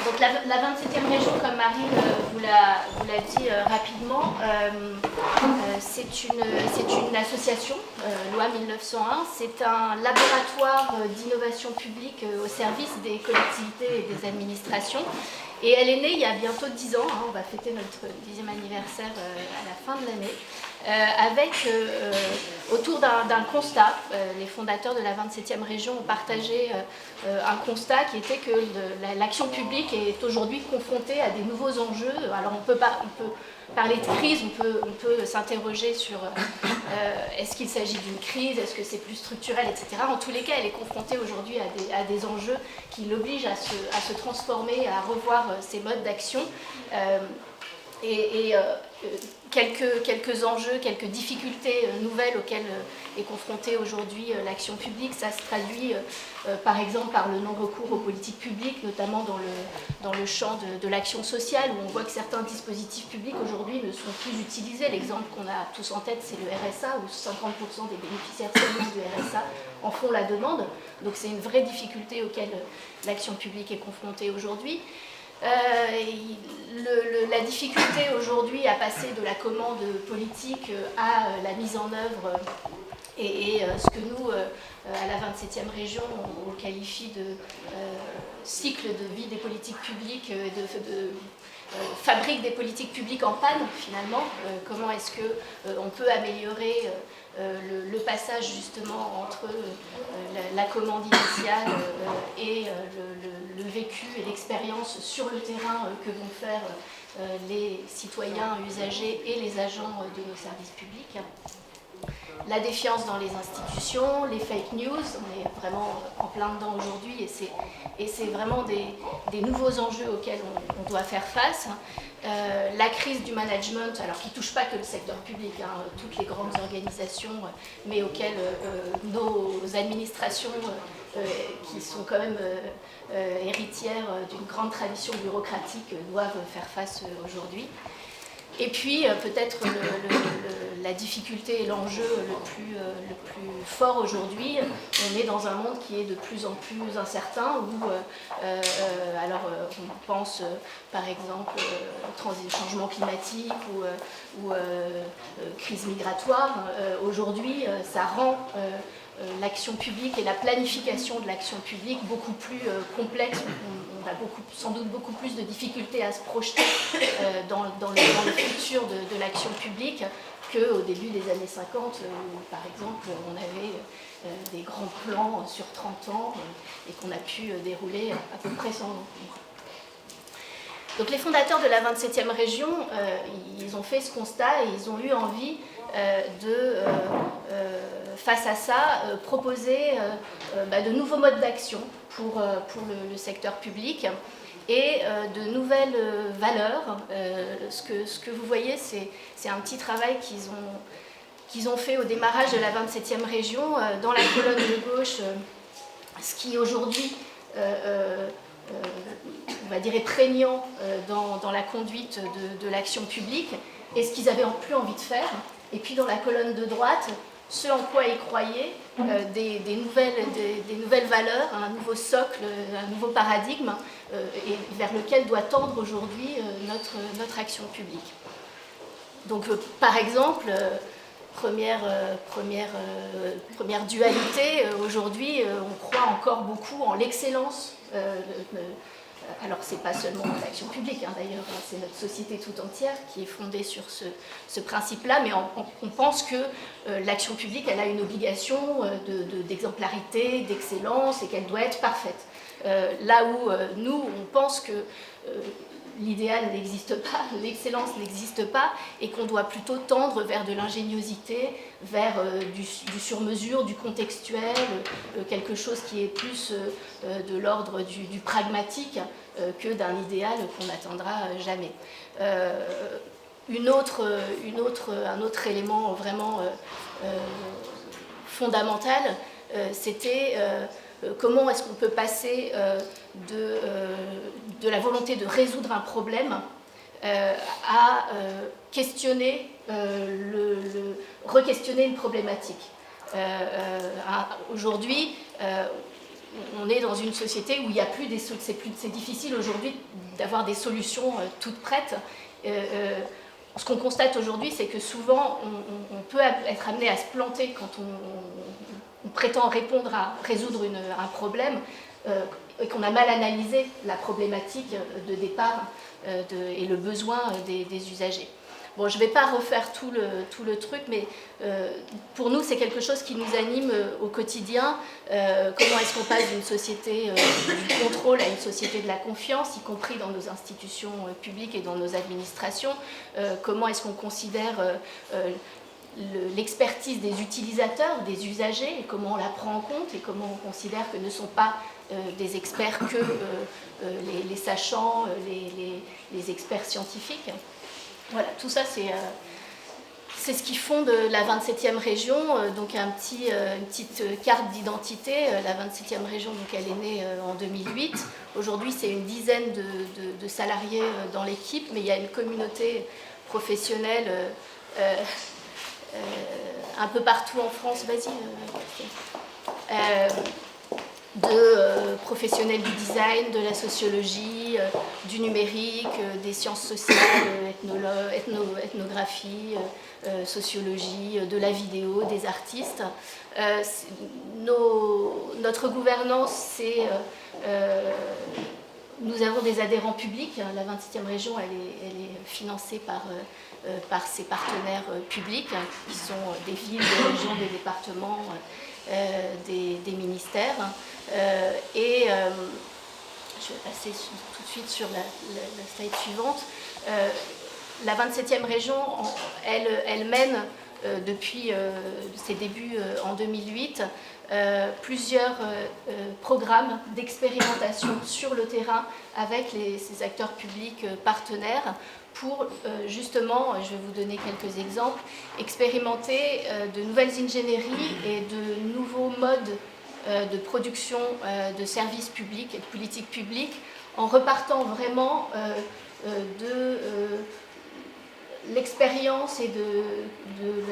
Donc la 27e région, comme Marie vous l'a dit rapidement, c'est une association, loi 1901. C'est un laboratoire d'innovation publique au service des collectivités et des administrations. Et elle est née il y a bientôt 10 ans, on va fêter notre 10e anniversaire à la fin de l'année, autour d'un constat. Les fondateurs de la 27e région ont partagé un constat qui était que l'action publique est aujourd'hui confrontée à des nouveaux enjeux. Alors on peut parler de crise, on peut s'interroger sur est-ce qu'il s'agit d'une crise, est-ce que c'est plus structurel, etc. En tous les cas, elle est confrontée aujourd'hui à des enjeux qui l'obligent à se transformer, à revoir ses modes d'action. Quelques enjeux, quelques difficultés nouvelles auxquelles est confrontée aujourd'hui l'action publique. Ça se traduit par exemple par le non-recours aux politiques publiques, notamment dans le champ de l'action sociale, où on voit que certains dispositifs publics aujourd'hui ne sont plus utilisés. L'exemple qu'on a tous en tête, c'est le RSA, où 50% des bénéficiaires seulement du RSA en font la demande. Donc c'est une vraie difficulté auquel l'action publique est confrontée aujourd'hui. La difficulté aujourd'hui à passer de la commande politique à la mise en œuvre et ce que nous, à la 27e région, on qualifie de cycle de vie des politiques publiques, fabrique des politiques publiques en panne finalement. Comment est-ce qu'on peut améliorer le passage justement entre la commande initiale et le vécu et l'expérience sur le terrain que vont faire les citoyens, usagers et les agents de nos services publics. La défiance dans les institutions, les fake news, on est vraiment en plein dedans aujourd'hui et c'est vraiment des nouveaux enjeux auxquels on doit faire face. La crise du management, alors qui ne touche pas que le secteur public, toutes les grandes organisations, mais auxquelles nos administrations, qui sont quand même héritières d'une grande tradition bureaucratique, doivent faire face aujourd'hui. Et puis peut-être la difficulté et l'enjeu le plus fort aujourd'hui, on est dans un monde qui est de plus en plus incertain, où on pense par exemple changement climatique ou crise migratoire. Aujourd'hui, ça rend l'action publique et la planification de l'action publique beaucoup plus complexe. On a sans doute beaucoup plus de difficultés à se projeter dans le futur de l'action publique qu'au début des années 50, où par exemple on avait des grands plans sur 30 ans et qu'on a pu dérouler à peu près sans nom. Donc les fondateurs de la 27e région, ils ont fait ce constat et ils ont eu envie face à ça, proposer de nouveaux modes d'action pour le secteur public et de nouvelles valeurs. Ce que vous voyez, c'est un petit travail qu'ils ont fait au démarrage de la 27e région. Dans la colonne de gauche, ce qui aujourd'hui on va dire est prégnant dans la conduite de l'action publique et ce qu'ils avaient plus envie de faire. Et puis dans la colonne de droite, ce en quoi ils croyaient, des nouvelles valeurs, un nouveau socle, un nouveau paradigme, et vers lequel doit tendre aujourd'hui notre action publique. Donc par exemple, première dualité, aujourd'hui on croit encore beaucoup en l'excellence. Alors, ce n'est pas seulement l'action publique, d'ailleurs, c'est notre société tout entière qui est fondée sur ce principe-là, mais on pense que l'action publique, elle a une obligation d'exemplarité, d'excellence, et qu'elle doit être parfaite. Là où nous, on pense que l'idéal n'existe pas, l'excellence n'existe pas, et qu'on doit plutôt tendre vers de l'ingéniosité, vers du sur-mesure, du contextuel, quelque chose qui est plus de l'ordre du pragmatique que d'un idéal qu'on n'atteindra jamais. Un autre élément vraiment fondamental, c'était comment est-ce qu'on peut passer de la volonté de résoudre un problème à re-questionner une problématique. Aujourd'hui, on est dans une société où il y a plus des c'est difficile aujourd'hui d'avoir des solutions toutes prêtes. Ce qu'on constate aujourd'hui, c'est que souvent, on peut être amené à se planter quand on prétend résoudre un problème et qu'on a mal analysé la problématique de départ et le besoin des usagers. Bon, je ne vais pas refaire tout le truc, mais pour nous, c'est quelque chose qui nous anime au quotidien. Comment est-ce qu'on passe d'une société du contrôle à une société de la confiance, y compris dans nos institutions publiques et dans nos administrations? Comment est-ce qu'on considère l'expertise des utilisateurs, des usagers, et comment on la prend en compte, et comment on considère que ne sont pas des experts que les sachants, les experts scientifiques. Voilà, tout ça, c'est ce qui fonde la 27e région, donc une petite carte d'identité. La 27e région, donc, elle est née en 2008. Aujourd'hui, c'est une dizaine de salariés dans l'équipe, mais il y a une communauté professionnelle un peu partout en France. Vas-y. De professionnels du design, de la sociologie, du numérique, des sciences sociales, ethnographie, sociologie, de la vidéo, des artistes. Notre gouvernance, c'est... nous avons des adhérents publics. La 27e région, elle est financée par ses partenaires publics, qui sont des villes, des régions, des départements, des ministères. Je vais passer tout de suite sur la slide suivante. La 27e région, elle mène depuis ses débuts en 2008 plusieurs programmes d'expérimentation sur le terrain avec ces acteurs publics partenaires pour justement, je vais vous donner quelques exemples, expérimenter de nouvelles ingénieries et de nouveaux modes de production de services publics et de politiques publiques en repartant vraiment de l'expérience et de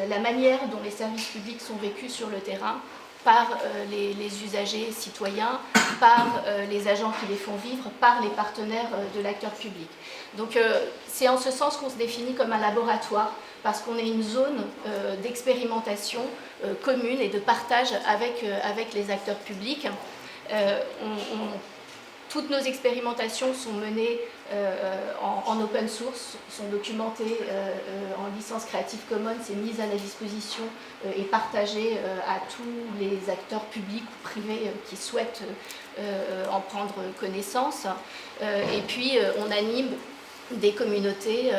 la manière dont les services publics sont vécus sur le terrain par les usagers citoyens, par les agents qui les font vivre, par les partenaires de l'acteur public. Donc c'est en ce sens qu'on se définit comme un laboratoire, parce qu'on est une zone d'expérimentation commune et de partage avec les acteurs publics. Toutes nos expérimentations sont menées en open source, sont documentées en licence Creative Commons et mises à la disposition et partagées à tous les acteurs publics ou privés qui souhaitent en prendre connaissance. Et puis on anime des communautés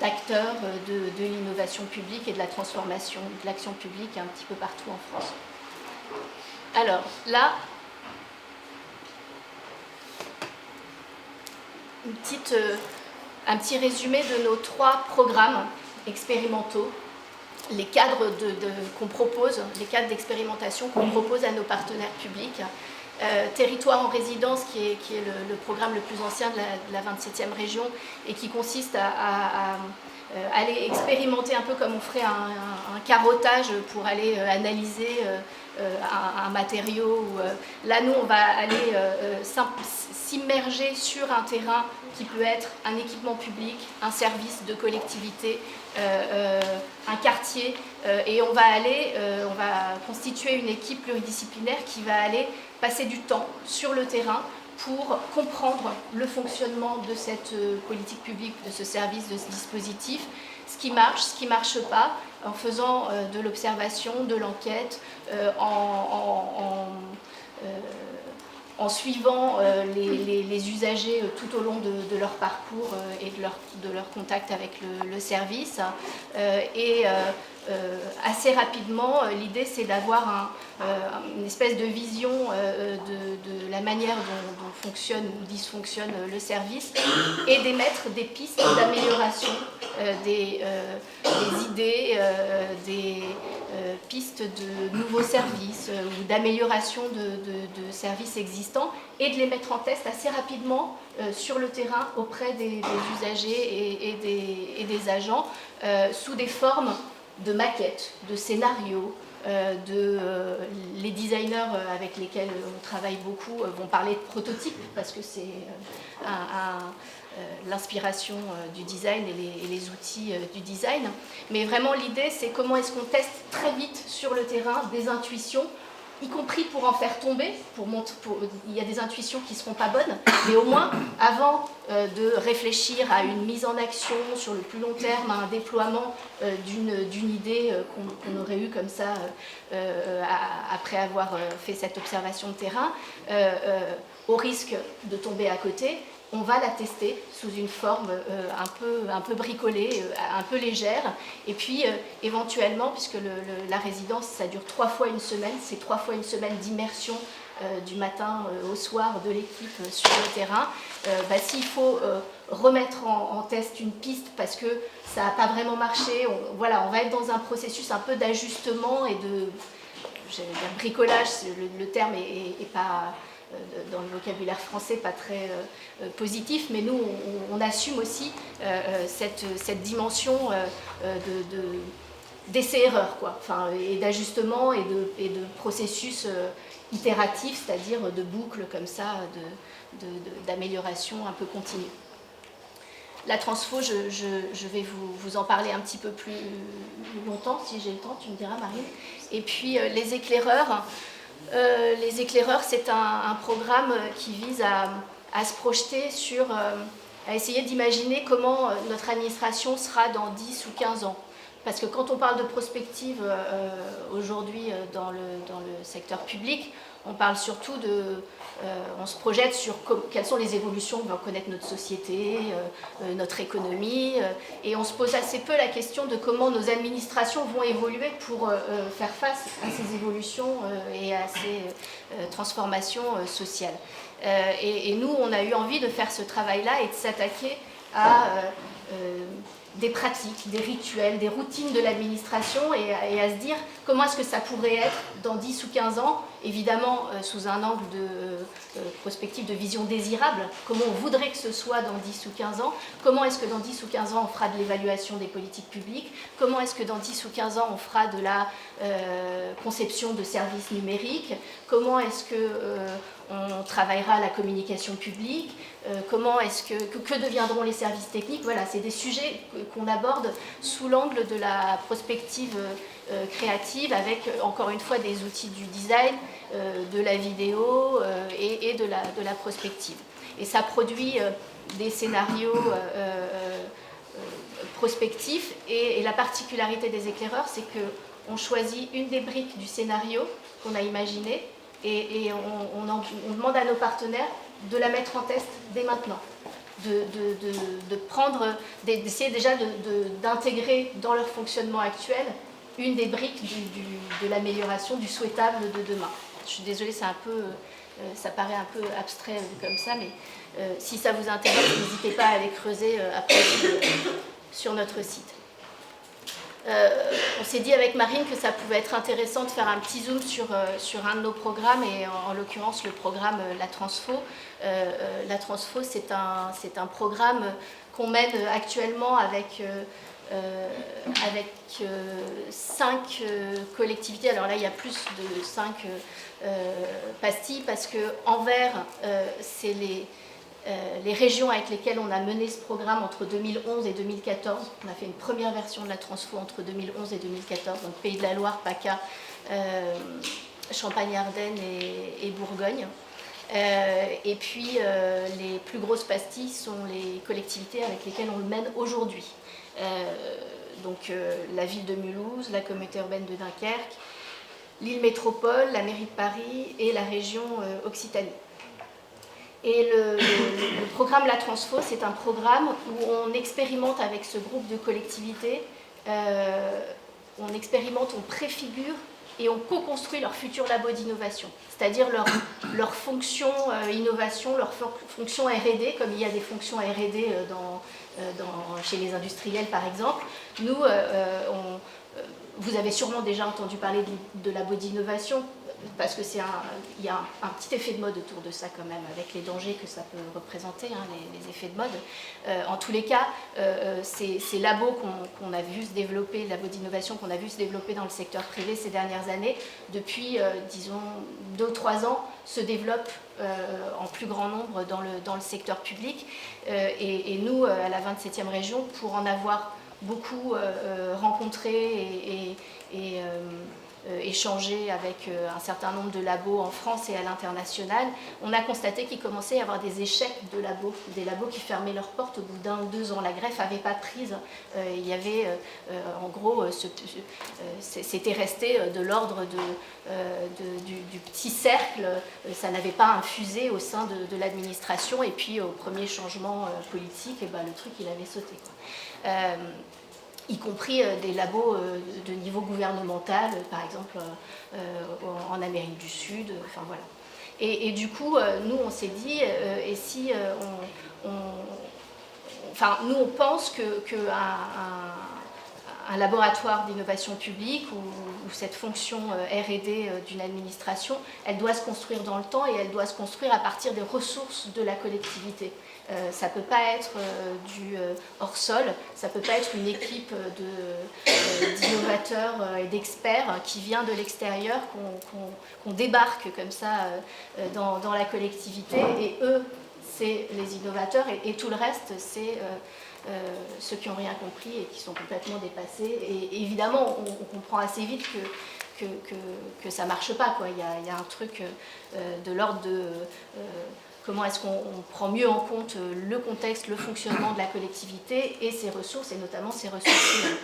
d'acteurs de l'innovation publique et de la transformation de l'action publique un petit peu partout en France. Alors là, un petit résumé de nos 3 programmes expérimentaux, les cadres qu'on propose, les cadres d'expérimentation qu'on propose à nos partenaires publics. Territoire en résidence, qui est le programme le plus ancien de la 27e région et qui consiste à aller expérimenter un peu comme on ferait un carottage pour aller analyser un matériau. Là, nous, on va aller s'immerger sur un terrain qui peut être un équipement public, un service de collectivité, un quartier, et on va constituer une équipe pluridisciplinaire qui va aller passer du temps sur le terrain pour comprendre le fonctionnement de cette politique publique, de ce service, de ce dispositif, ce qui marche pas, en faisant de l'observation, de l'enquête, en suivant les usagers tout au long de leur parcours et de leur contact avec le service. Assez rapidement, l'idée c'est d'avoir une espèce de vision de la manière dont fonctionne ou dysfonctionne le service et d'émettre des pistes d'amélioration, des idées, des pistes de nouveaux services ou d'amélioration de services existants et de les mettre en test assez rapidement sur le terrain auprès des usagers et des agents sous des formes de maquettes, de scénarios, les designers avec lesquels on travaille beaucoup vont parler de prototypes parce que c'est l'inspiration du design et les outils du design. Mais vraiment l'idée c'est comment est-ce qu'on teste très vite sur le terrain des intuitions, y compris pour en faire tomber, il y a des intuitions qui ne seront pas bonnes, mais au moins, avant de réfléchir à une mise en action sur le plus long terme, à un déploiement d'une idée qu'on aurait eue comme ça après avoir fait cette observation de terrain, au risque de tomber à côté, on va la tester sous une forme un peu bricolée, un peu légère. Et puis, éventuellement, puisque la résidence, ça dure 3 fois une semaine, c'est 3 fois une semaine d'immersion du matin au soir de l'équipe sur le terrain. S'il faut remettre en test une piste parce que ça n'a pas vraiment marché, on va être dans un processus un peu d'ajustement et de bricolage, le terme est pas... dans le vocabulaire français pas très positif, mais nous on assume aussi cette dimension d'essai-erreur, et d'ajustement et de processus itératif, c'est-à-dire de boucles comme ça, d'amélioration un peu continue. La transfo, je vais vous en parler un petit peu plus longtemps, si j'ai le temps, tu me diras Marine. Et puis les éclaireurs, c'est un programme qui vise à se projeter à essayer d'imaginer comment notre administration sera dans 10 ou 15 ans. Parce que quand on parle de prospective aujourd'hui dans le secteur public, on parle surtout on se projette sur quelles sont les évolutions que va connaître notre société, notre économie, et on se pose assez peu la question de comment nos administrations vont évoluer pour faire face à ces évolutions et à ces transformations sociales. Et nous, on a eu envie de faire ce travail-là et de s'attaquer à des pratiques, des rituels, des routines de l'administration et à se dire comment est-ce que ça pourrait être dans 10 ou 15 ans, évidemment sous un angle de prospective, de vision désirable, comment on voudrait que ce soit dans 10 ou 15 ans, comment est-ce que dans 10 ou 15 ans on fera de l'évaluation des politiques publiques, comment est-ce que dans 10 ou 15 ans on fera de la conception de services numériques, comment est-ce que on travaillera la communication publique, comment est-ce que deviendront les services techniques. Voilà, c'est des sujets qu'on aborde sous l'angle de la prospective créative avec, encore une fois, des outils du design, de la vidéo et de la prospective. Et ça produit des scénarios prospectifs et la particularité des éclaireurs, c'est qu'on choisit une des briques du scénario qu'on a imaginé et on demande à nos partenaires de la mettre en test dès maintenant, d'essayer déjà d'intégrer dans leur fonctionnement actuel une des briques de l'amélioration du souhaitable de demain. Je suis désolée, ça paraît un peu abstrait comme ça, mais si ça vous intéresse, n'hésitez pas à aller creuser après sur notre site. On s'est dit avec Marine que ça pouvait être intéressant de faire un petit zoom sur un de nos programmes, et en l'occurrence le programme La Transfo. La Transfo, c'est un programme qu'on mène actuellement avec 5 collectivités. Alors là, il y a plus de 5 pastilles, parce que Anvers, c'est les régions avec lesquelles on a mené ce programme entre 2011 et 2014. On a fait une première version de la Transfo entre 2011 et 2014, donc Pays de la Loire, PACA, Champagne-Ardenne et Bourgogne. Et puis les plus grosses pastilles sont les collectivités avec lesquelles on le mène aujourd'hui. Donc la ville de Mulhouse, la communauté urbaine de Dunkerque, l'île métropole, la mairie de Paris et la région Occitanie. Et le programme La Transfo, c'est un programme où on expérimente avec ce groupe de collectivités, on expérimente, on préfigure et on co-construit leur futur labo d'innovation, c'est-à-dire leur fonction innovation, leur fonction R&D, comme il y a des fonctions R&D chez les industriels par exemple. Nous, vous avez sûrement déjà entendu parler de labo d'innovation. parce que il y a un petit effet de mode autour de ça quand même, avec les dangers que ça peut représenter, hein, les effets de mode. En tous les cas, ces labos qu'on a vu se développer, labos d'innovation qu'on a vu se développer dans le secteur privé ces dernières années, depuis, disons, 2 ou 3 ans, se développent en plus grand nombre dans le secteur public. Et nous, à la 27e région, pour en avoir beaucoup rencontré et échangé avec un certain nombre de labos en France et à l'international, on a constaté qu'il commençait à y avoir des échecs de labos, des labos qui fermaient leurs portes au bout d'1 ou 2 ans. La greffe n'avait pas prise. Il y avait, en gros, c'était resté de l'ordre du petit cercle. Ça n'avait pas infusé au sein de l'administration. Et puis, au premier changement politique, et ben, le truc, il avait sauté, quoi. Y compris des labos de niveau gouvernemental, par exemple en Amérique du Sud, enfin voilà. Et du coup, nous on s'est dit, et si enfin, nous on pense un laboratoire d'innovation publique ou cette fonction R&D d'une administration, elle doit se construire dans le temps et elle doit se construire à partir des ressources de la collectivité. Ça ne peut pas être du hors-sol, ça ne peut pas être une équipe d'innovateurs et d'experts qui vient de l'extérieur, qu'on débarque comme ça dans la collectivité, et eux, c'est les innovateurs, et tout le reste, c'est ceux qui n'ont rien compris et qui sont complètement dépassés. Et évidemment, on comprend assez vite que ça ne marche pas, quoi. Il y a un truc de l'ordre de... comment est-ce qu'on prend mieux en compte le contexte, le fonctionnement de la collectivité et ses ressources, et notamment ses ressources humaines.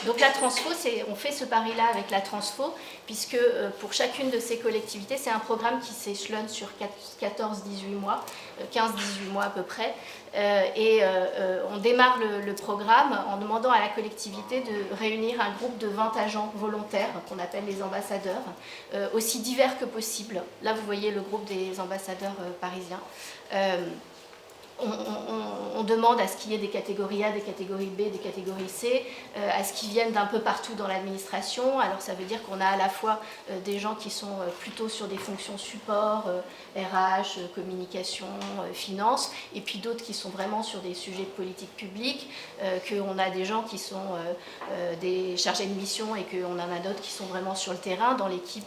Donc la transfo, on fait ce pari-là avec la transfo, puisque pour chacune de ces collectivités, c'est un programme qui s'échelonne sur 14-18 mois, 15-18 mois à peu près, et on démarre le programme en demandant à la collectivité de réunir un groupe de 20 agents volontaires, qu'on appelle les ambassadeurs, aussi divers que possible. Là, vous voyez le groupe des ambassadeurs parisiens. On demande à ce qu'il y ait des catégories A, des catégories B, des catégories C, à ce qu'ils viennent d'un peu partout dans l'administration. Alors ça veut dire qu'on a à la fois des gens qui sont plutôt sur des fonctions support, RH, communication, finance, et puis d'autres qui sont vraiment sur des sujets de politique publique, qu'on a des gens qui sont des chargés de mission et qu'on en a d'autres qui sont vraiment sur le terrain, dans l'équipe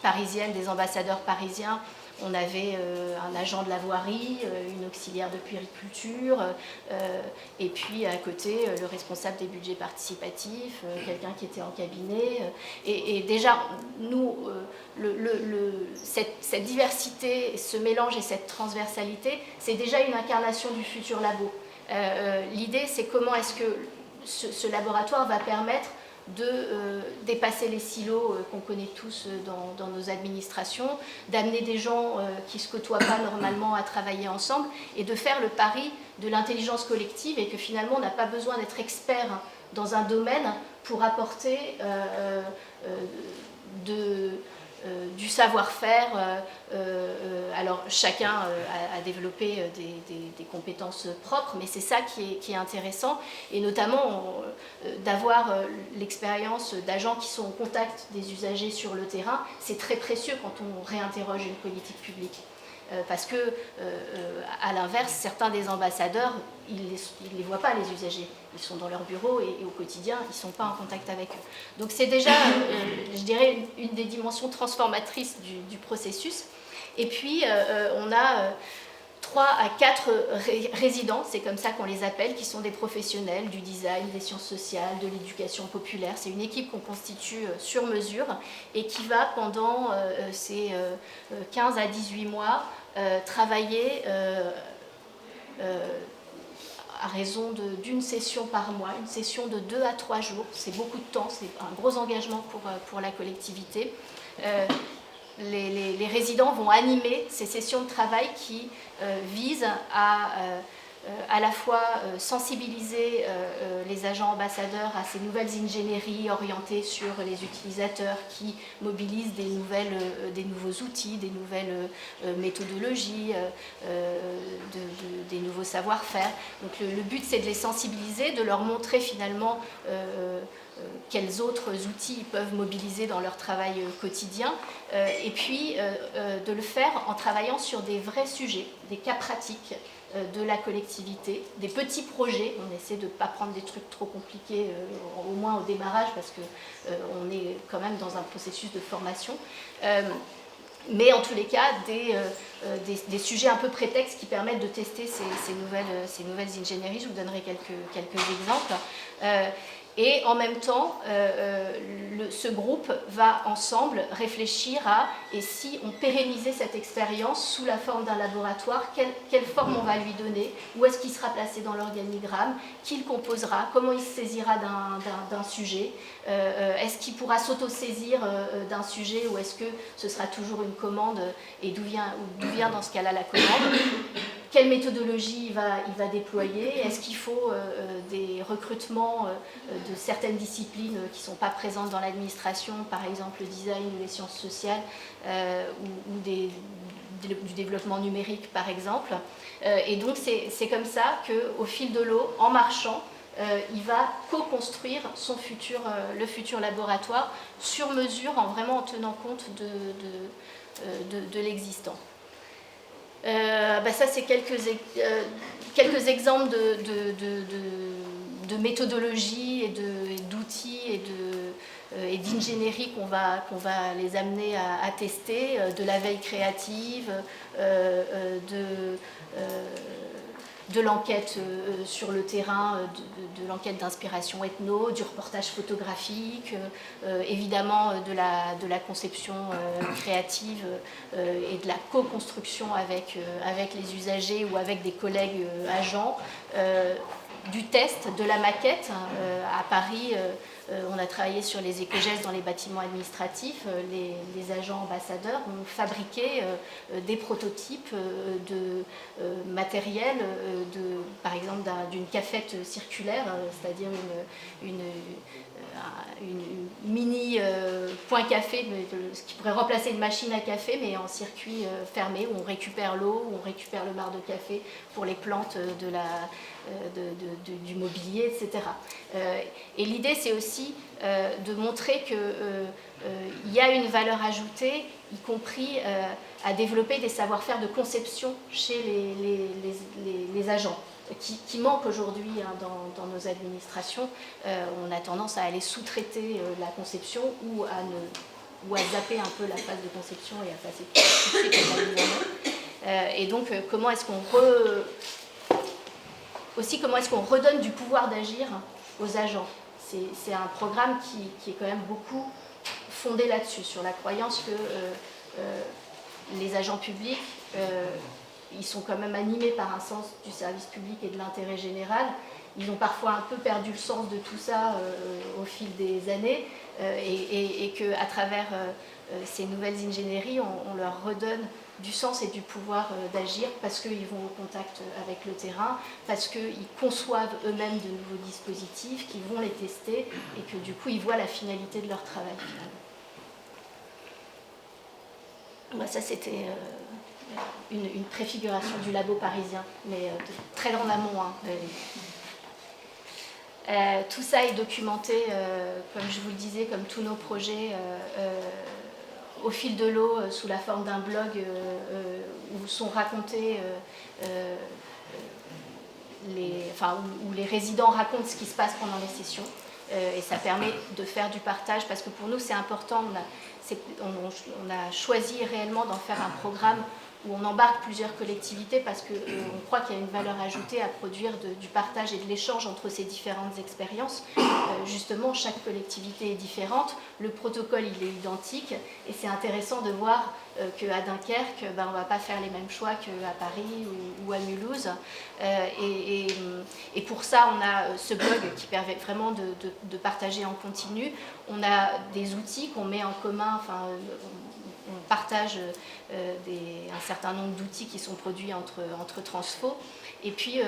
parisienne, des ambassadeurs parisiens. On avait un agent de la voirie, une auxiliaire de puériculture, et puis à côté le responsable des budgets participatifs, quelqu'un qui était en cabinet. Et déjà, nous, cette diversité, ce mélange et cette transversalité, c'est déjà une incarnation du futur labo. L'idée, c'est comment est-ce que ce laboratoire va permettre de dépasser les silos qu'on connaît tous dans nos administrations, d'amener des gens qui ne se côtoient pas normalement à travailler ensemble, et de faire le pari de l'intelligence collective, et que finalement on n'a pas besoin d'être expert dans un domaine pour apporter du savoir-faire. Alors chacun a développé des compétences propres, mais c'est ça qui est intéressant, et notamment d'avoir l'expérience d'agents qui sont au contact des usagers sur le terrain. C'est très précieux quand on réinterroge une politique publique. Parce que, à l'inverse, certains des ambassadeurs, ils ne les voient pas, les usagers. Ils sont dans leur bureau et au quotidien, ils ne sont pas en contact avec eux. Donc c'est déjà, je dirais, une des dimensions transformatrices du processus. Et puis, on a 3 à 4 résidents, c'est comme ça qu'on les appelle, qui sont des professionnels du design, des sciences sociales, de l'éducation populaire. C'est une équipe qu'on constitue sur mesure et qui va, pendant ces 15 à 18 mois, travailler à raison d'une session par mois, une session de 2 à 3 jours. C'est beaucoup de temps, c'est un gros engagement pour la collectivité. Les résidents vont animer ces sessions de travail qui visent à la fois sensibiliser les agents ambassadeurs à ces nouvelles ingénieries orientées sur les utilisateurs, qui mobilisent des nouveaux outils, des nouvelles méthodologies, des nouveaux savoir-faire. Donc le but, c'est de les sensibiliser, de leur montrer finalement quels autres outils ils peuvent mobiliser dans leur travail quotidien, et puis de le faire en travaillant sur des vrais sujets, des cas pratiques de la collectivité, des petits projets. On essaie de ne pas prendre des trucs trop compliqués, au moins au démarrage, parce qu'on est quand même dans un processus de formation. Mais en tous les cas, des sujets un peu prétextes qui permettent de tester ces nouvelles ingénieries. Je vous donnerai quelques exemples. Et en même temps, ce groupe va ensemble réfléchir à, et si on pérennisait cette expérience sous la forme d'un laboratoire, quelle forme on va lui donner, où est-ce qu'il sera placé dans l'organigramme, qui le composera, comment il se saisira d'un sujet, est-ce qu'il pourra s'auto-saisir d'un sujet, ou est-ce que ce sera toujours une commande, et d'où vient dans ce cas-là la commande. Quelle méthodologie il va déployer? Est-ce qu'il faut des recrutements de certaines disciplines qui ne sont pas présentes dans l'administration, par exemple le design ou les sciences sociales, ou du développement numérique, par exemple. Et donc c'est comme ça qu'au fil de l'eau, en marchant, il va co-construire le futur laboratoire sur mesure, vraiment en tenant compte de l'existant. Ça, c'est quelques exemples de méthodologies et d'outils et d'ingénierie qu'on va les amener à tester, de la veille créative, de l'enquête sur le terrain, de l'enquête d'inspiration ethno, du reportage photographique, évidemment de la conception créative et de la co-construction avec les usagers ou avec des collègues agents, du test, de la maquette. À Paris, on a travaillé sur les éco-gestes dans les bâtiments administratifs. Les agents ambassadeurs ont fabriqué des prototypes de matériel, par exemple d'une cafette circulaire, c'est-à-dire une mini point café, ce qui pourrait remplacer une machine à café, mais en circuit fermé, où on récupère l'eau, où on récupère le marc de café pour les plantes du mobilier, etc. Et l'idée, c'est aussi de montrer qu'il y a une valeur ajoutée, y compris à développer des savoir-faire de conception chez les agents, qui manquent aujourd'hui dans nos administrations. On a tendance à aller sous-traiter la conception ou à zapper un peu la phase de conception et à passer tout de suite à la mise en œuvre. Et donc, comment est-ce qu'on redonne du pouvoir d'agir aux agents? C'est un programme qui est quand même beaucoup fondé là-dessus, sur la croyance que les agents publics, ils sont quand même animés par un sens du service public et de l'intérêt général. Ils ont parfois un peu perdu le sens de tout ça au fil des années, et qu'à travers ces nouvelles ingénieries, on leur redonne du sens et du pouvoir d'agir, parce qu'ils vont au contact avec le terrain, parce qu'ils conçoivent eux-mêmes de nouveaux dispositifs, qu'ils vont les tester, et que du coup ils voient la finalité de leur travail finalement. Ça, c'était une préfiguration du labo parisien, mais très en amont. Tout ça est documenté, comme je vous le disais, comme tous nos projets, au fil de l'eau, sous la forme d'un blog où sont racontés, où les résidents racontent ce qui se passe pendant les sessions. Et ça permet de faire du partage, parce que pour nous c'est important. On a choisi réellement d'en faire un programme où on embarque plusieurs collectivités, parce qu'on croit qu'il y a une valeur ajoutée à produire du partage et de l'échange entre ces différentes expériences. Justement, chaque collectivité est différente, le protocole il est identique, et c'est intéressant de voir qu'à Dunkerque, on ne va pas faire les mêmes choix qu'à Paris ou à Mulhouse. Et pour ça, on a ce blog qui permet vraiment de partager en continu. On a des outils qu'on met en commun, on partage un certain nombre d'outils qui sont produits entre Transfo. Et puis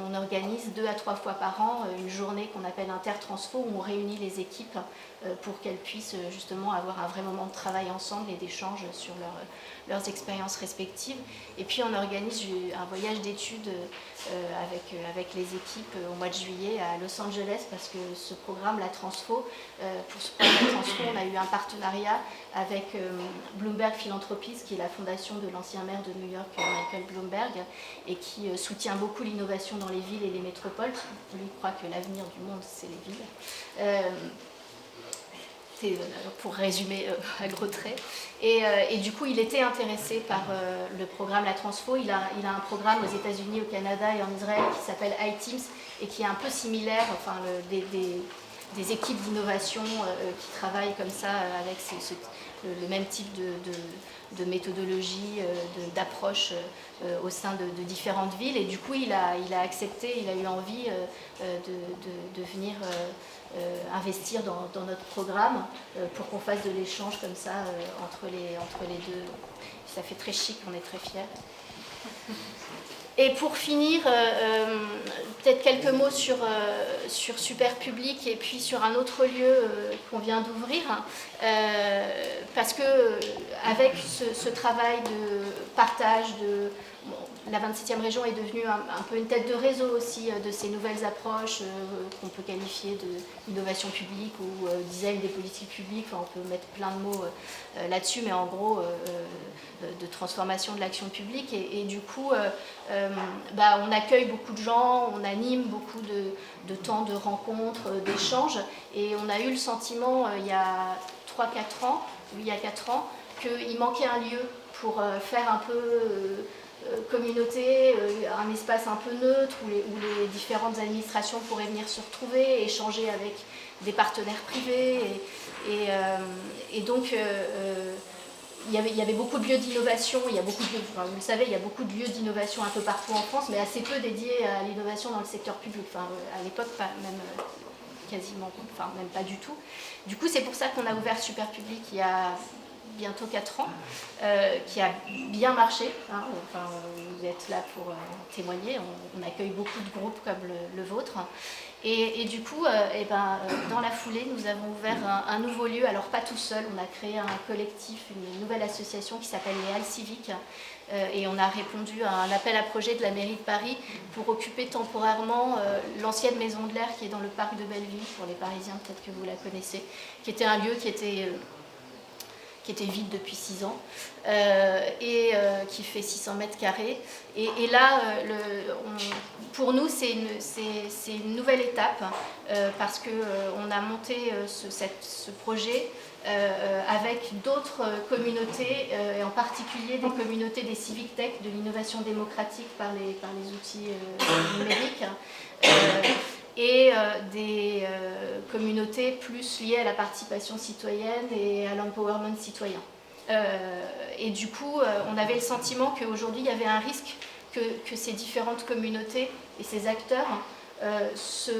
on organise 2 à 3 fois par an une journée qu'on appelle Intertransfo, où on réunit les équipes pour qu'elles puissent justement avoir un vrai moment de travail ensemble et d'échange sur leurs expériences respectives. Et puis on organise un voyage d'études avec les équipes au mois de juillet à Los Angeles, parce que ce programme, la Transfo, pour ce programme la Transfo, on a eu un partenariat avec Bloomberg Philanthropies, qui est la fondation de l'ancien maire de New York, Michael Bloomberg, et qui soutient beaucoup l'innovation dans les villes et les métropoles. Lui croit que l'avenir du monde, c'est les villes. Pour résumer à gros traits. Et du coup, il était intéressé par le programme La Transfo. Il a un programme aux États-Unis, au Canada et en Israël qui s'appelle iTeams et qui est un peu similaire, enfin, des équipes d'innovation qui travaillent comme ça avec le même type de méthodologie, d'approche au sein de différentes villes. Et du coup, il a accepté, il a eu envie de venir investir dans notre programme pour qu'on fasse de l'échange comme ça entre les deux. Ça fait très chic, on est très fiers. Et pour finir, peut-être quelques mots sur Superpublic et puis sur un autre lieu qu'on vient d'ouvrir, parce que avec ce travail de partage, la 27e région est devenue un peu une tête de réseau aussi de ces nouvelles approches qu'on peut qualifier d'innovation publique ou design des politiques publiques. Enfin, on peut mettre plein de mots là-dessus, mais en gros de transformation de l'action publique. Et du coup, on accueille beaucoup de gens, on anime beaucoup de temps de rencontres, d'échanges. Et on a eu le sentiment il y a 3-4 ans, il y a 4 ans, qu'il manquait un lieu pour faire un peu communauté, un espace un peu neutre où les différentes administrations pourraient venir se retrouver, échanger avec des partenaires privés. Et donc, il y avait beaucoup de lieux d'innovation, vous le savez, il y a beaucoup de lieux d'innovation un peu partout en France, mais assez peu dédiés à l'innovation dans le secteur public. Enfin, à l'époque, même quasiment, enfin même pas du tout. Du coup, c'est pour ça qu'on a ouvert Superpublic il y a bientôt 4 ans, qui a bien marché. Hein, enfin, vous êtes là pour témoigner. On accueille beaucoup de groupes comme le vôtre. Et du coup, dans la foulée, nous avons ouvert un nouveau lieu. Alors pas tout seul, on a créé un collectif, une nouvelle association qui s'appelle les Halles Civiques. Et on a répondu à un appel à projet de la mairie de Paris pour occuper temporairement l'ancienne maison de l'air qui est dans le parc de Belleville. Pour les Parisiens, peut-être que vous la connaissez, qui était un lieu qui était vide depuis 6 ans et qui fait 600 mètres carrés. Et là, pour nous, c'est une nouvelle étape parce qu'on a monté ce projet avec d'autres communautés, et en particulier des communautés des civic tech, de l'innovation démocratique par les outils numériques. Et des communautés plus liées à la participation citoyenne et à l'empowerment citoyen. Et du coup, on avait le sentiment qu'aujourd'hui, il y avait un risque que ces différentes communautés et ces acteurs se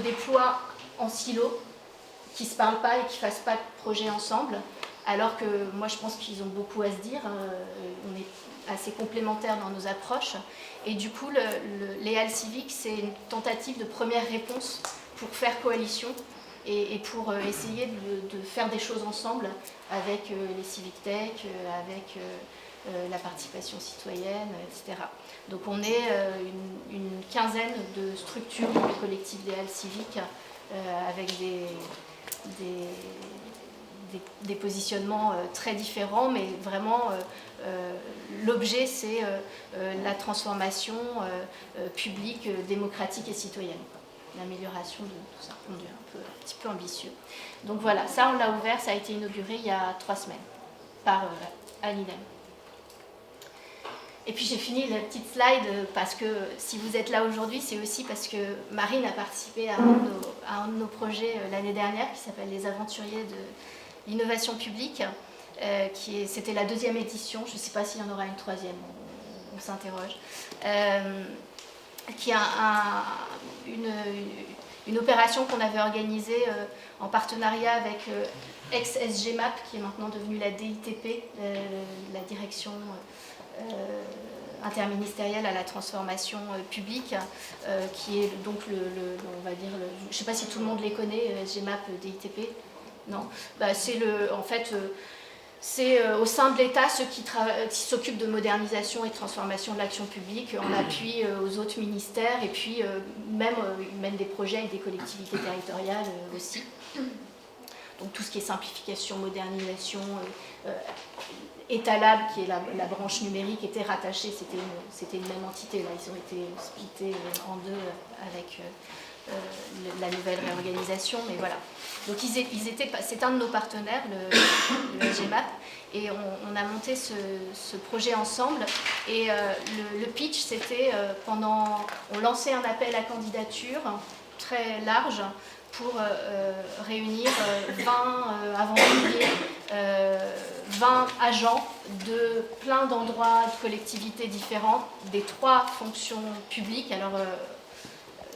déploient en silo, qui ne se parlent pas et qui ne fassent pas de projet ensemble, alors que moi, je pense qu'ils ont beaucoup à se dire. On est assez complémentaires dans nos approches. Et du coup, les Halles Civiques, c'est une tentative de première réponse pour faire coalition et pour essayer de faire des choses ensemble avec les civic tech, avec la participation citoyenne, etc. Donc on est une quinzaine de structures dans le collectif des Halles Civiques avec des positionnements très différents, mais vraiment l'objet, c'est la transformation publique, démocratique et citoyenne. L'amélioration de tout ça. On est un petit peu ambitieux. Donc voilà, ça on l'a ouvert, ça a été inauguré il y a 3 semaines par Anne Idem. Et puis j'ai fini la petite slide parce que si vous êtes là aujourd'hui, c'est aussi parce que Marine a participé à un de nos projets l'année dernière qui s'appelle Les Aventuriers de l'innovation publique. C'était la 2e édition, je ne sais pas s'il y en aura une 3e, on s'interroge, qui a une opération qu'on avait organisée en partenariat avec ex-SGMAP, qui est maintenant devenue la DITP, la direction interministérielle à la transformation publique, qui est donc on va dire, je ne sais pas si tout le monde les connaît, SGMAP, DITP, non, c'est en fait, c'est au sein de l'État ceux qui s'occupent de modernisation et de transformation de l'action publique en appui aux autres ministères, et puis même ils mènent des projets avec des collectivités territoriales aussi. Donc tout ce qui est simplification, modernisation, État-Lab, qui est la branche numérique, était rattachée, c'était une même entité, là ils ont été splittés en deux avec la nouvelle réorganisation, mais voilà. Donc c'est un de nos partenaires, le SGMAP, et on a monté ce projet ensemble, et le pitch c'était on lançait un appel à candidature très large pour réunir 20 aventuriers, 20 agents de plein d'endroits, de collectivités différentes, des 3 fonctions publiques. Alors,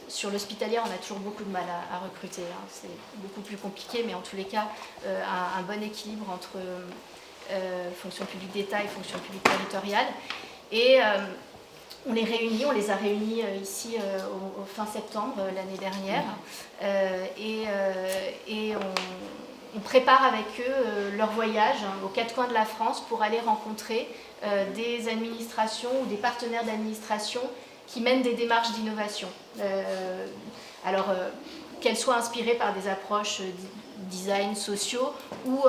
sur l'hospitalier, on a toujours beaucoup de mal à recruter, hein. C'est beaucoup plus compliqué, mais en tous les cas, un bon équilibre entre fonction publique d'État et fonction publique territoriale. Et on les a réunis ici au fin septembre l'année dernière, et on prépare avec eux leur voyage aux 4 coins de la France pour aller rencontrer des administrations ou des partenaires d'administration qui mènent des démarches d'innovation. Qu'elles soient inspirées par des approches design sociaux ou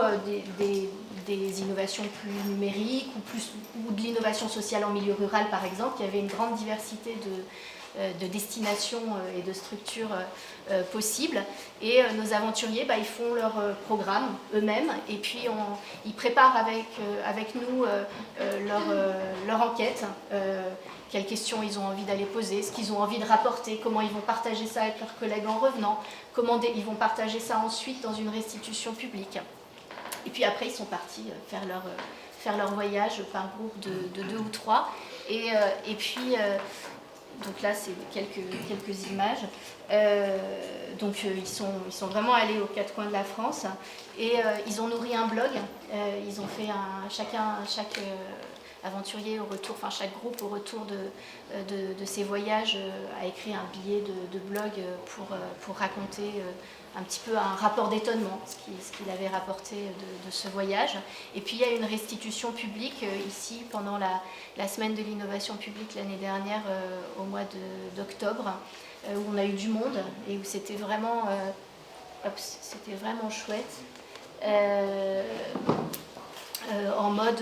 des innovations plus numériques ou de l'innovation sociale en milieu rural, par exemple. Il y avait une grande diversité de destinations et de structures possibles. Et nos aventuriers, ils font leur programme eux-mêmes, et puis ils préparent avec nous leur enquête, quelles questions ils ont envie d'aller poser, ce qu'ils ont envie de rapporter, comment ils vont partager ça avec leurs collègues en revenant, comment ils vont partager ça ensuite dans une restitution publique. Et puis après, ils sont partis faire leur voyage par groupe de 2 ou 3. Et puis, donc là, c'est quelques images. Ils sont vraiment allés aux 4 coins de la France. Et ils ont nourri un blog. Ils ont fait chaque aventurier au retour, enfin chaque groupe au retour de ses voyages a écrit un billet de blog pour raconter un petit peu un rapport d'étonnement, ce qu'il avait rapporté de ce voyage. Et puis il y a une restitution publique ici pendant la semaine de l'innovation publique l'année dernière au mois d'octobre, où on a eu du monde et où c'était vraiment chouette, en mode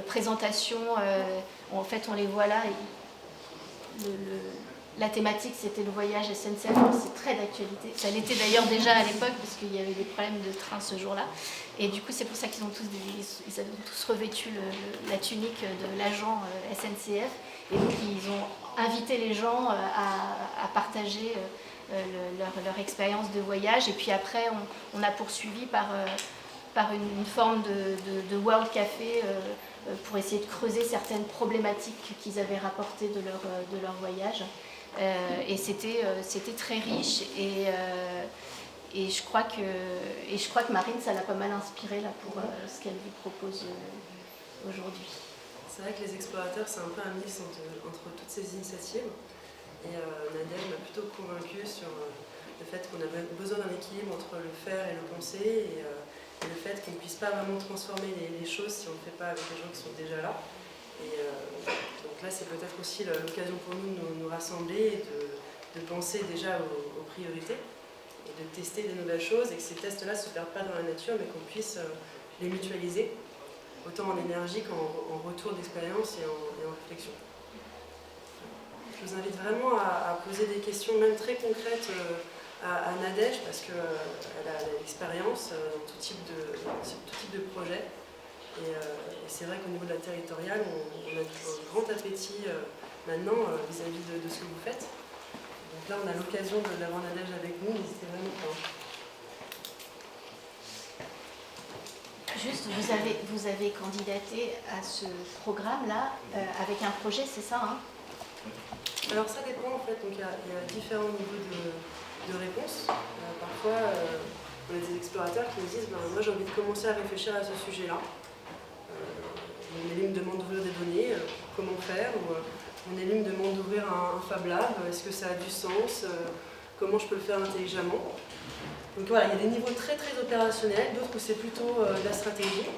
présentation. En fait on les voit là. La thématique, c'était le voyage SNCF, c'est très d'actualité. Ça l'était d'ailleurs déjà à l'époque, parce qu'il y avait des problèmes de train ce jour-là. Et du coup, c'est pour ça qu'ils ils avaient tous revêtu la tunique de l'agent SNCF. Et donc, ils ont invité les gens à partager leur expérience de voyage. Et puis après, on a poursuivi par une forme de World Café pour essayer de creuser certaines problématiques qu'ils avaient rapportées de leur voyage. Et c'était très riche, et je crois que Marine, ça l'a pas mal inspiré là, pour ce qu'elle vous propose aujourd'hui. C'est vrai que les explorateurs, c'est un peu un mix entre toutes ces initiatives, et Nadège m'a plutôt convaincue sur le fait qu'on avait besoin d'un équilibre entre le faire et le penser, et le fait qu'on ne puisse pas vraiment transformer les choses si on ne le fait pas avec les gens qui sont déjà là. Et donc là, c'est peut-être aussi l'occasion pour nous de nous rassembler et de penser déjà aux priorités et de tester des nouvelles choses, et que ces tests-là ne se perdent pas dans la nature, mais qu'on puisse les mutualiser, autant en énergie qu'en retour d'expérience et en réflexion. Je vous invite vraiment à poser des questions, même très concrètes, à Nadège, parce qu'elle a l'expérience dans tout type de projet. Et c'est vrai qu'au niveau de la territoriale, on a un grand appétit maintenant vis-à-vis de ce que vous faites. Donc là, on a l'occasion d'avoir Nadège avec nous, n'hésitez vraiment pas. Juste, vous avez candidaté à ce programme-là avec un projet, c'est ça, hein? Alors ça dépend en fait, donc il y a différents niveaux de réponses. Parfois, on a des explorateurs qui nous disent moi j'ai envie de commencer à réfléchir à ce sujet-là. Mon élu me demande d'ouvrir des données, comment faire, ou mon élu me demande d'ouvrir un Fab Lab, est-ce que ça a du sens, comment je peux le faire intelligemment. Donc voilà, il y a des niveaux très très opérationnels, d'autres où c'est plutôt de la stratégie.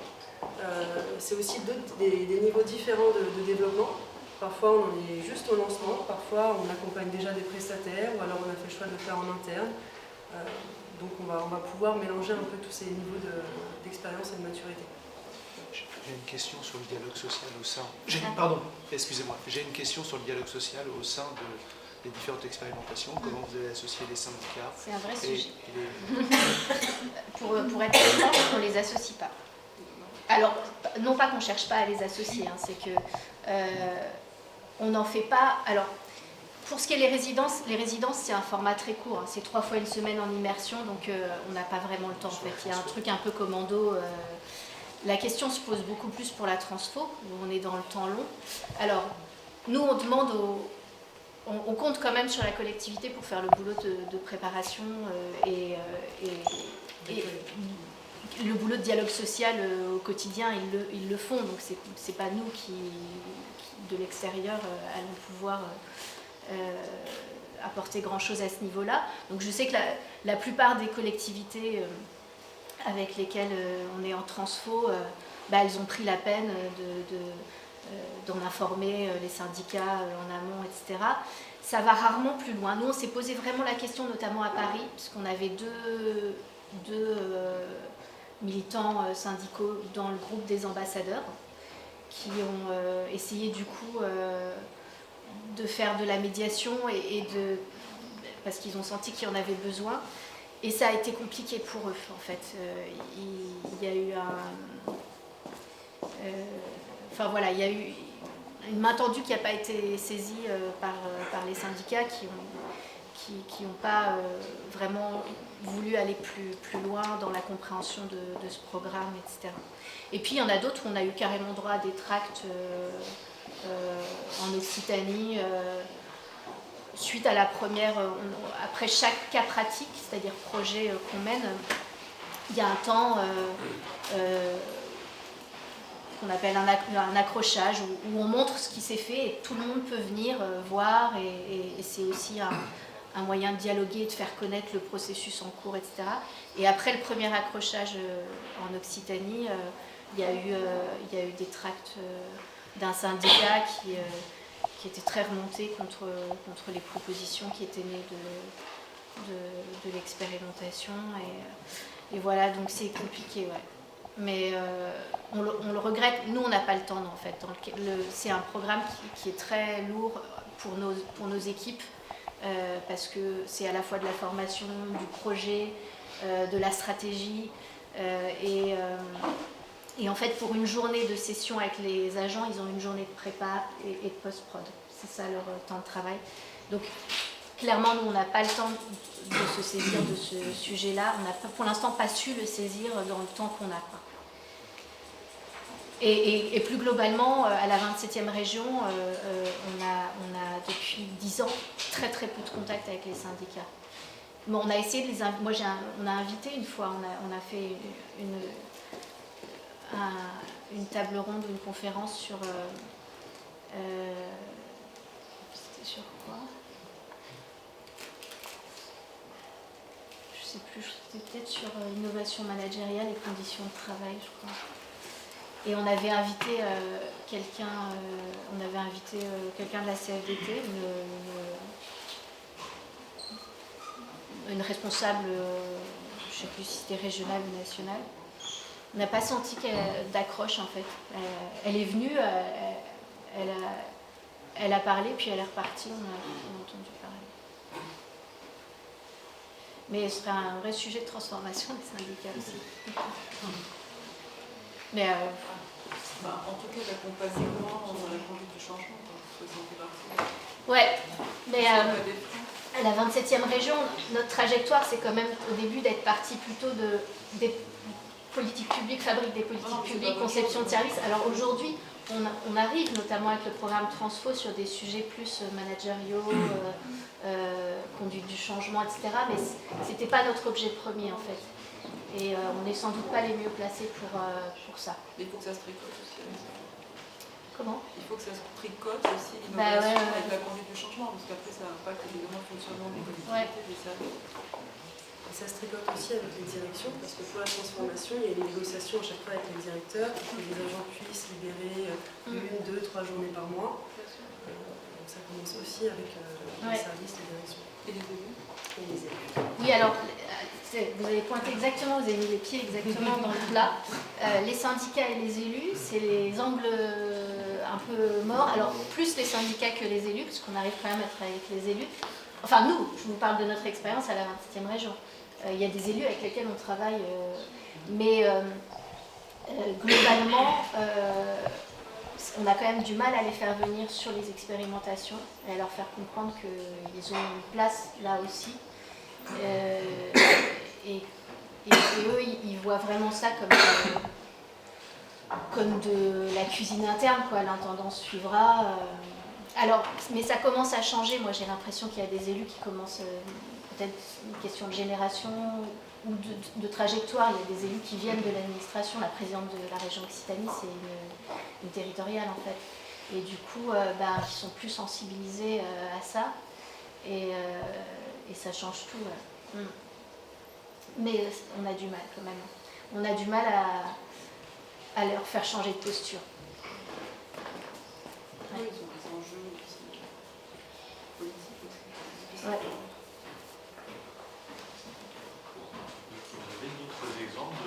C'est aussi des niveaux différents de développement. Parfois on en est juste au lancement, parfois on accompagne déjà des prestataires, ou alors on a fait le choix de le faire en interne. Donc on va pouvoir mélanger un peu tous ces niveaux d'expérience et de maturité. J'ai une question sur le dialogue social au sein... Pardon, excusez-moi. J'ai une question sur le dialogue social au sein des différentes expérimentations. Comment vous allez associer les syndicats? C'est un vrai sujet. Pour être franche, on ne les associe pas. Alors, non pas qu'on ne cherche pas à les associer, hein, c'est que on n'en fait pas... Alors, pour ce qui est les résidences c'est un format très court. Hein, c'est 3 fois une semaine en immersion, donc on n'a pas vraiment le temps. En fait. Il y a un truc un peu commando... La question se pose beaucoup plus pour la transfo, où on est dans le temps long. Alors, nous, on demande on compte quand même sur la collectivité pour faire le boulot de préparation et le boulot de dialogue social au quotidien, ils le font. Donc, c'est pas nous qui de l'extérieur, allons pouvoir apporter grand-chose à ce niveau-là. Donc, je sais que la plupart des collectivités... avec lesquelles on est en transfo, elles ont pris la peine d'en informer les syndicats en amont, etc. Ça va rarement plus loin. Nous, on s'est posé vraiment la question, notamment à Paris, puisqu'on avait deux militants syndicaux dans le groupe des ambassadeurs qui ont essayé du coup de faire de la médiation parce qu'ils ont senti qu'il y en avait besoin. Et ça a été compliqué pour eux, en fait. Il y a eu il y a eu une main tendue qui n'a pas été saisie par les syndicats qui n'ont pas vraiment voulu aller plus loin dans la compréhension de ce programme, etc. Et puis, il y en a d'autres où on a eu carrément droit à des tracts en Occitanie, suite à la première, après chaque cas pratique, c'est-à-dire projet qu'on mène, il y a un temps qu'on appelle un accrochage, où on montre ce qui s'est fait et tout le monde peut venir voir, et c'est aussi un moyen de dialoguer et de faire connaître le processus en cours, etc. Et après le premier accrochage en Occitanie, il y a eu des tracts d'un syndicat qui était très remonté contre les propositions qui étaient nées de l'expérimentation. Et voilà, donc c'est compliqué, ouais. Mais on le regrette. Nous, on n'a pas le temps, en fait. C'est un programme qui est très lourd pour nos équipes, parce que c'est à la fois de la formation, du projet, de la stratégie, et en fait, pour une journée de session avec les agents, ils ont une journée de prépa et de post-prod. C'est ça leur temps de travail. Donc, clairement, nous, on n'a pas le temps de se saisir de ce sujet-là. On n'a pour l'instant pas su le saisir dans le temps qu'on a. Et plus globalement, à la 27e région, on a depuis 10 ans très très peu de contact avec les syndicats. Bon, on a essayé de les inviter. Moi, on a invité une fois, on a fait une table ronde, une conférence sur... c'était sur quoi? Je sais plus, c'était peut-être sur l'innovation managériale et conditions de travail, je crois. Et on avait invité quelqu'un de la CFDT, une responsable, je ne sais plus si c'était régionale ou nationale. On n'a pas senti d'accroche, en fait. Elle est venue, elle a parlé, puis elle est repartie, on a entendu parler. Mais ce serait un vrai sujet de transformation des syndicats aussi. Mais en tout cas, l'accompagnement dans la conduite du changement, ouais, mais à la 27e région, notre trajectoire, c'est quand même au début d'être parti plutôt des politiques publiques, fabrique des politiques publiques, conception de services. Alors aujourd'hui, on arrive notamment avec le programme Transfo sur des sujets plus managériaux, conduite du changement, etc. Mais c'était pas notre objet premier en fait. Et on n'est sans doute pas les mieux placés pour ça. Il faut que ça se tricote aussi. Comment ? Il faut que ça se tricote aussi, l'innovation avec la conduite du changement, parce qu'après ça impacte évidemment le fonctionnement des collectivités, des services. Et ça se tricote aussi avec les directions, parce que pour la transformation, il y a une négociation à chaque fois avec les directeurs pour que les agents puissent libérer 1, 2, 3 journées par mois. Donc ça commence aussi avec les services, les directions. Et les élus. Et les élus. Oui, alors, vous avez pointé exactement, vous avez mis les pieds exactement dans le plat. Les syndicats et les élus, c'est les angles un peu morts. Alors, plus les syndicats que les élus, parce qu'on arrive quand même à travailler avec les élus. Enfin, nous, je vous parle de notre expérience à la 27e région. Il y a des élus avec lesquels on travaille, mais globalement, on a quand même du mal à les faire venir sur les expérimentations et à leur faire comprendre qu'ils ont une place là aussi. Et eux, ils voient vraiment ça comme de la cuisine interne, quoi. L'intendant suivra. Alors, mais ça commence à changer. Moi, j'ai l'impression qu'il y a des élus qui commencent, peut-être une question de génération ou de trajectoire. Il y a des élus qui viennent de l'administration. La présidente de la région Occitanie, c'est une territoriale, en fait. Et du coup, ils sont plus sensibilisés à ça. Et ça change tout. Mais on a du mal, quand même. On a du mal à leur faire changer de posture. Oui, ils ont des enjeux aussi politiques aussi. Ouais. Vous avez d'autres exemples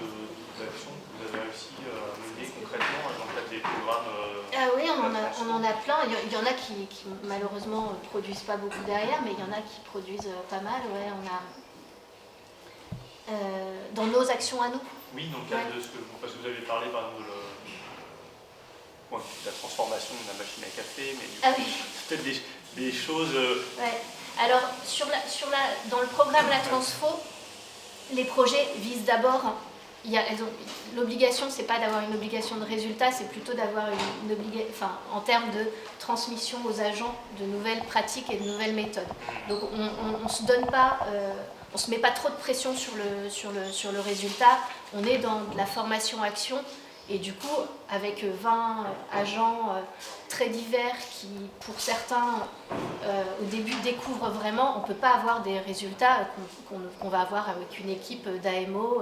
d'actions que vous avez réussi à mener concrètement dans le cadre des programmes Ah oui, on en a plein. Il y en a qui malheureusement ne produisent pas beaucoup derrière, mais il y en a qui produisent pas mal. Ouais, on a dans nos actions à nous. Oui, dans le cadre de ce que parce que vous avez parlé par exemple de la transformation de la machine à café, mais du coup, peut-être des choses. Ouais. Alors dans le programme La Transfo, les projets visent d'abord. L'obligation, c'est pas d'avoir une obligation de résultat, c'est plutôt d'avoir une obligation, en termes de transmission aux agents de nouvelles pratiques et de nouvelles méthodes. Donc on se donne pas, on se met pas trop de pression sur le résultat. On est dans de la formation-action. Et du coup, avec 20 agents très divers qui, pour certains, au début découvrent vraiment, on ne peut pas avoir des résultats qu'on va avoir avec une équipe d'AMO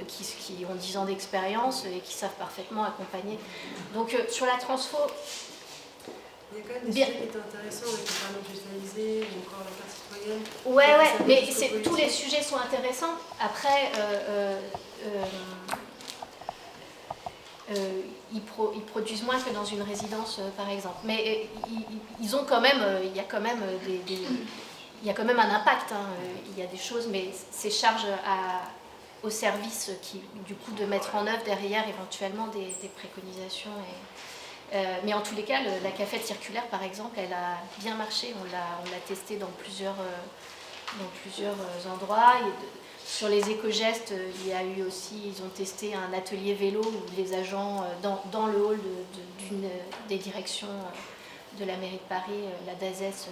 qui ont 10 ans d'expérience et qui savent parfaitement accompagner. Donc sur la transfo... Il y a quand même des sujets qui étaient intéressants avec le parlement digitalisé ou encore la carte citoyenne. Ouais, mais tous les sujets sont intéressants. Après... ils produisent moins que dans une résidence, par exemple. Mais ils ont quand même, il y a quand même il y a quand même un impact. Il y a des choses, mais c'est charge au service qui, du coup, de mettre en œuvre derrière éventuellement des préconisations. Mais en tous les cas, la cafette circulaire, par exemple, elle a bien marché. On l'a testé dans plusieurs endroits. Sur les éco-gestes, il y a eu aussi, ils ont testé un atelier vélo où les agents, dans le hall d'une des directions de la mairie de Paris, la DAZES,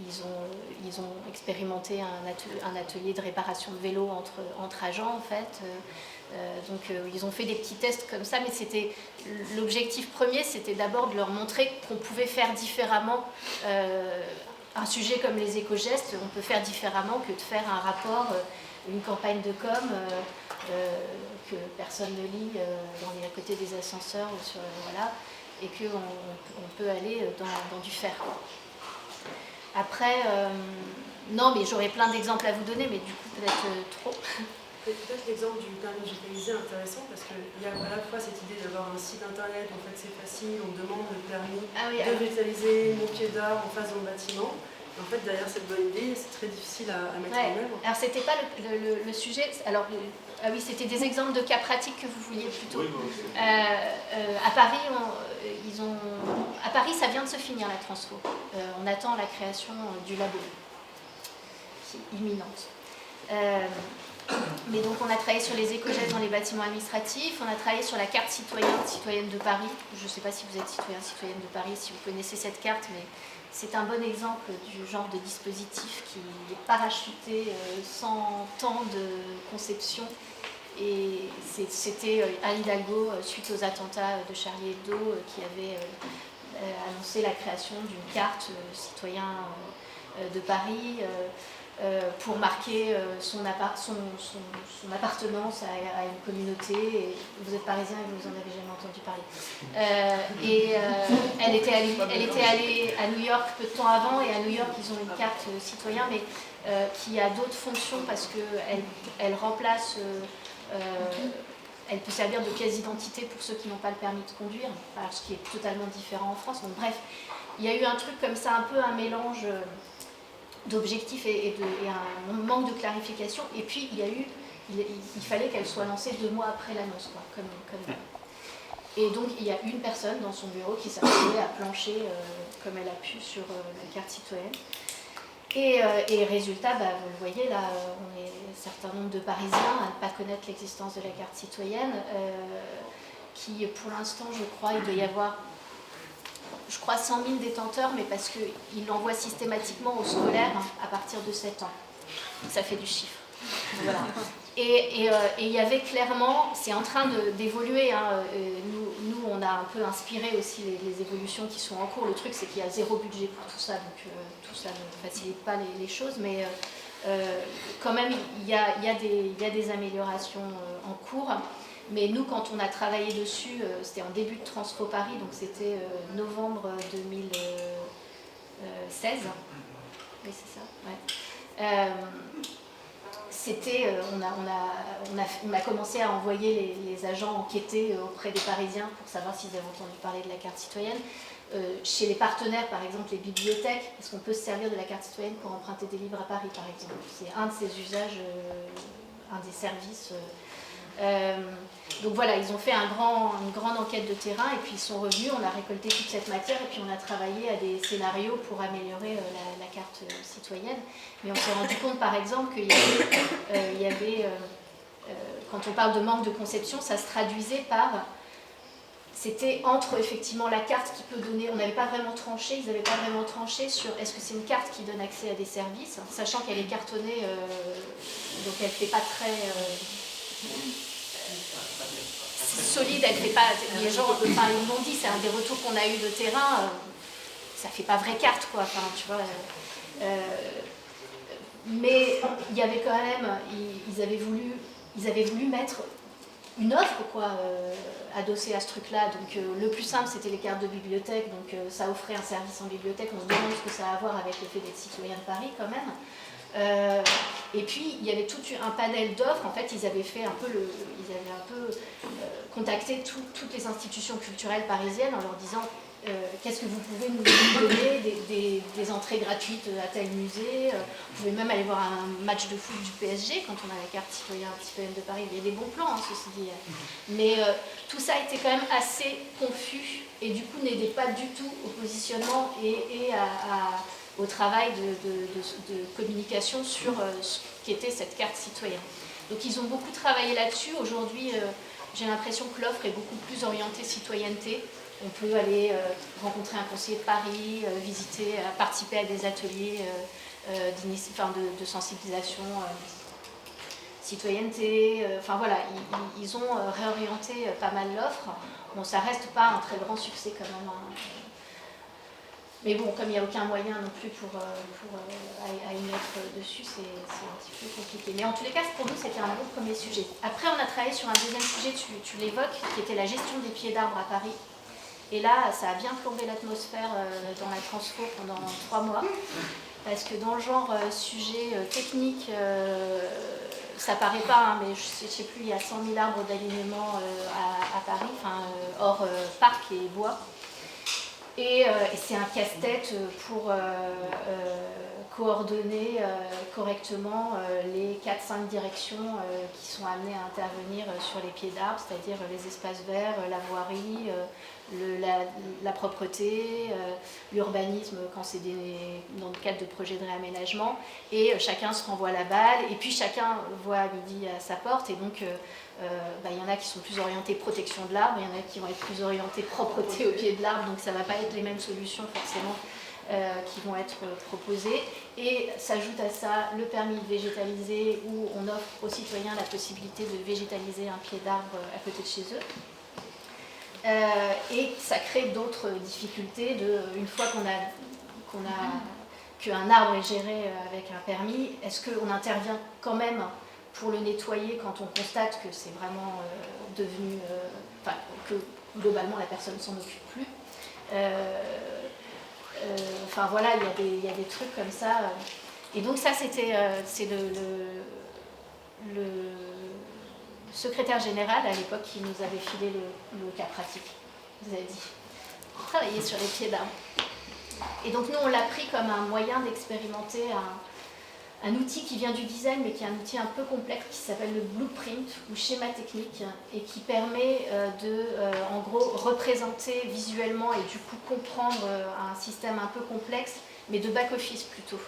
ils ont expérimenté un atelier de réparation de vélo entre agents, en fait. Donc ils ont fait des petits tests comme ça, mais l'objectif premier, c'était d'abord de leur montrer qu'on pouvait faire différemment. Un sujet comme les éco-gestes, on peut faire différemment que de faire un rapport, une campagne de com que personne ne lit à côté des ascenseurs, voilà, et qu'on peut aller dans du faire. Après, non, mais j'aurais plein d'exemples à vous donner, mais du coup, peut-être trop. Peut-être l'exemple du permis digitalisé est intéressant parce qu'il y a à la fois cette idée d'avoir un site internet, en fait c'est facile, on demande le permis de digitaliser mon pied d'arbre en face d'un bâtiment. Et en fait derrière cette bonne idée, c'est très difficile à mettre en œuvre. Alors c'était pas le sujet, alors oui, c'était des exemples de cas pratiques que vous vouliez plutôt. Oui, oui. À Paris, à Paris ça vient de se finir la transfo. On attend la création du labo, qui est imminente. Mais donc on a travaillé sur les éco-gestes dans les bâtiments administratifs, on a travaillé sur la carte citoyenne de Paris. Je ne sais pas si vous êtes citoyenne de Paris, si vous connaissez cette carte, mais c'est un bon exemple du genre de dispositif qui est parachuté sans temps de conception. Et c'était Anne Hidalgo, suite aux attentats de Charlie Hebdo, qui avait annoncé la création d'une carte citoyen de Paris pour marquer son appartenance à une communauté. Et vous êtes parisien et vous n'en avez jamais entendu parler. Elle était allée à New York peu de temps avant, et à New York ils ont une carte citoyen, mais qui a d'autres fonctions parce qu'elle remplace... elle peut servir de pièce d'identité pour ceux qui n'ont pas le permis de conduire, ce qui est totalement différent en France. Donc, bref, il y a eu un truc comme ça, un peu un mélange d'objectifs et un manque de clarification. Et puis, il fallait qu'elle soit lancée 2 mois après l'annonce, comme Et donc, il y a une personne dans son bureau qui s'est retrouvée à plancher comme elle a pu sur la carte citoyenne. Et résultat, vous le voyez, là, on est un certain nombre de Parisiens à ne pas connaître l'existence de la carte citoyenne, qui, pour l'instant, je crois, il doit y avoir, 100 000 détenteurs, mais parce qu'ils l'envoient systématiquement aux scolaires à partir de 7 ans. Ça fait du chiffre. Voilà. Et il y avait clairement, c'est en train d'évoluer, nous on a un peu inspiré aussi les évolutions qui sont en cours. Le truc c'est qu'il y a 0 budget pour tout ça, donc tout ça ne facilite pas les choses, mais quand même il y a des améliorations en cours. Mais nous, quand on a travaillé dessus, c'était en début de Transfo Paris, donc c'était novembre 2016. Oui, c'est ça, ouais. On a commencé à envoyer les agents enquêter auprès des Parisiens pour savoir s'ils avaient entendu parler de la carte citoyenne. Chez les partenaires, par exemple les bibliothèques, est-ce qu'on peut se servir de la carte citoyenne pour emprunter des livres à Paris, par exemple? C'est un de ces usages, un des services. Donc voilà, ils ont fait une grande enquête de terrain et puis ils sont revenus, on a récolté toute cette matière et puis on a travaillé à des scénarios pour améliorer la carte citoyenne. Mais on s'est rendu compte par exemple qu'il y avait quand on parle de manque de conception, ça se traduisait par... C'était entre effectivement la carte qui peut donner, on n'avait pas vraiment tranché, ils n'avaient pas vraiment tranché sur est-ce que c'est une carte qui donne accès à des services, sachant qu'elle est cartonnée, donc elle ne fait pas très... solide, elle fait pas. Les gens, ils m'ont dit, c'est un des retours qu'on a eu de terrain, ça fait pas vraie carte, quoi. Enfin, tu vois. Mais il y avait quand même, ils avaient voulu mettre une offre, quoi, adossée à ce truc-là. Donc le plus simple, c'était les cartes de bibliothèque. Donc ça offrait un service en bibliothèque. On se demande ce que ça a à voir avec le fait d'être citoyen de Paris, quand même. Et puis il y avait tout un panel d'offres. En fait, ils avaient contacté toutes les institutions culturelles parisiennes en leur disant qu'est-ce que vous pouvez nous donner, des entrées gratuites à tel musée, vous pouvez même aller voir un match de foot du PSG quand on a la carte citoyenne de Paris. Il y a des bons plans, ceci dit, mais tout ça était quand même assez confus et du coup n'aidait pas du tout au positionnement et au travail de communication sur ce qu'était cette carte citoyenne. Donc ils ont beaucoup travaillé là-dessus. Aujourd'hui, j'ai l'impression que l'offre est beaucoup plus orientée citoyenneté. On peut aller rencontrer un conseiller de Paris, visiter, participer à des ateliers de sensibilisation citoyenneté. Enfin voilà, ils ont réorienté pas mal l'offre. Bon, ça reste pas un très grand succès quand même. Mais bon, comme il n'y a aucun moyen non plus pour y mettre dessus, c'est un petit peu compliqué. Mais en tous les cas, pour nous, c'était un bon premier sujet. Après, on a travaillé sur un deuxième sujet, tu l'évoques, qui était la gestion des pieds d'arbres à Paris. Et là, ça a bien plombé l'atmosphère dans la Transfo pendant 3 mois. Parce que dans le genre sujet technique, ça paraît pas, mais je ne sais plus, il y a 100 000 arbres d'alignement à Paris, hors parc et bois. Et c'est un casse-tête pour coordonner correctement les 4-5 directions qui sont amenées à intervenir sur les pieds d'arbres, c'est-à-dire les espaces verts, la voirie, la propreté, l'urbanisme quand c'est dans le cadre de projets de réaménagement, et chacun se renvoie la balle, et puis chacun voit à midi à sa porte, et donc il y en a qui sont plus orientés protection de l'arbre, il y en a qui vont être plus orientés propreté au pied de l'arbre, donc ça ne va pas être les mêmes solutions forcément qui vont être proposées. Et s'ajoute à ça le permis de végétaliser, où on offre aux citoyens la possibilité de végétaliser un pied d'arbre à côté de chez eux. Et ça crée d'autres difficultés. Une fois qu'un arbre est géré avec un permis, est-ce qu'on intervient quand même pour le nettoyer quand on constate que c'est vraiment devenu... que globalement la personne ne s'en occupe plus. Enfin voilà, il y a des trucs comme ça. Et donc ça, c'est le secrétaire général à l'époque qui nous avait filé le cas pratique. Il nous avait dit, travaillez sur les pieds d'arbre. Et donc nous, on l'a pris comme un moyen d'expérimenter un outil qui vient du design, mais qui est un outil un peu complexe, qui s'appelle le blueprint, ou schéma technique, et qui permet en gros, représenter visuellement et du coup comprendre un système un peu complexe, mais de back-office plutôt.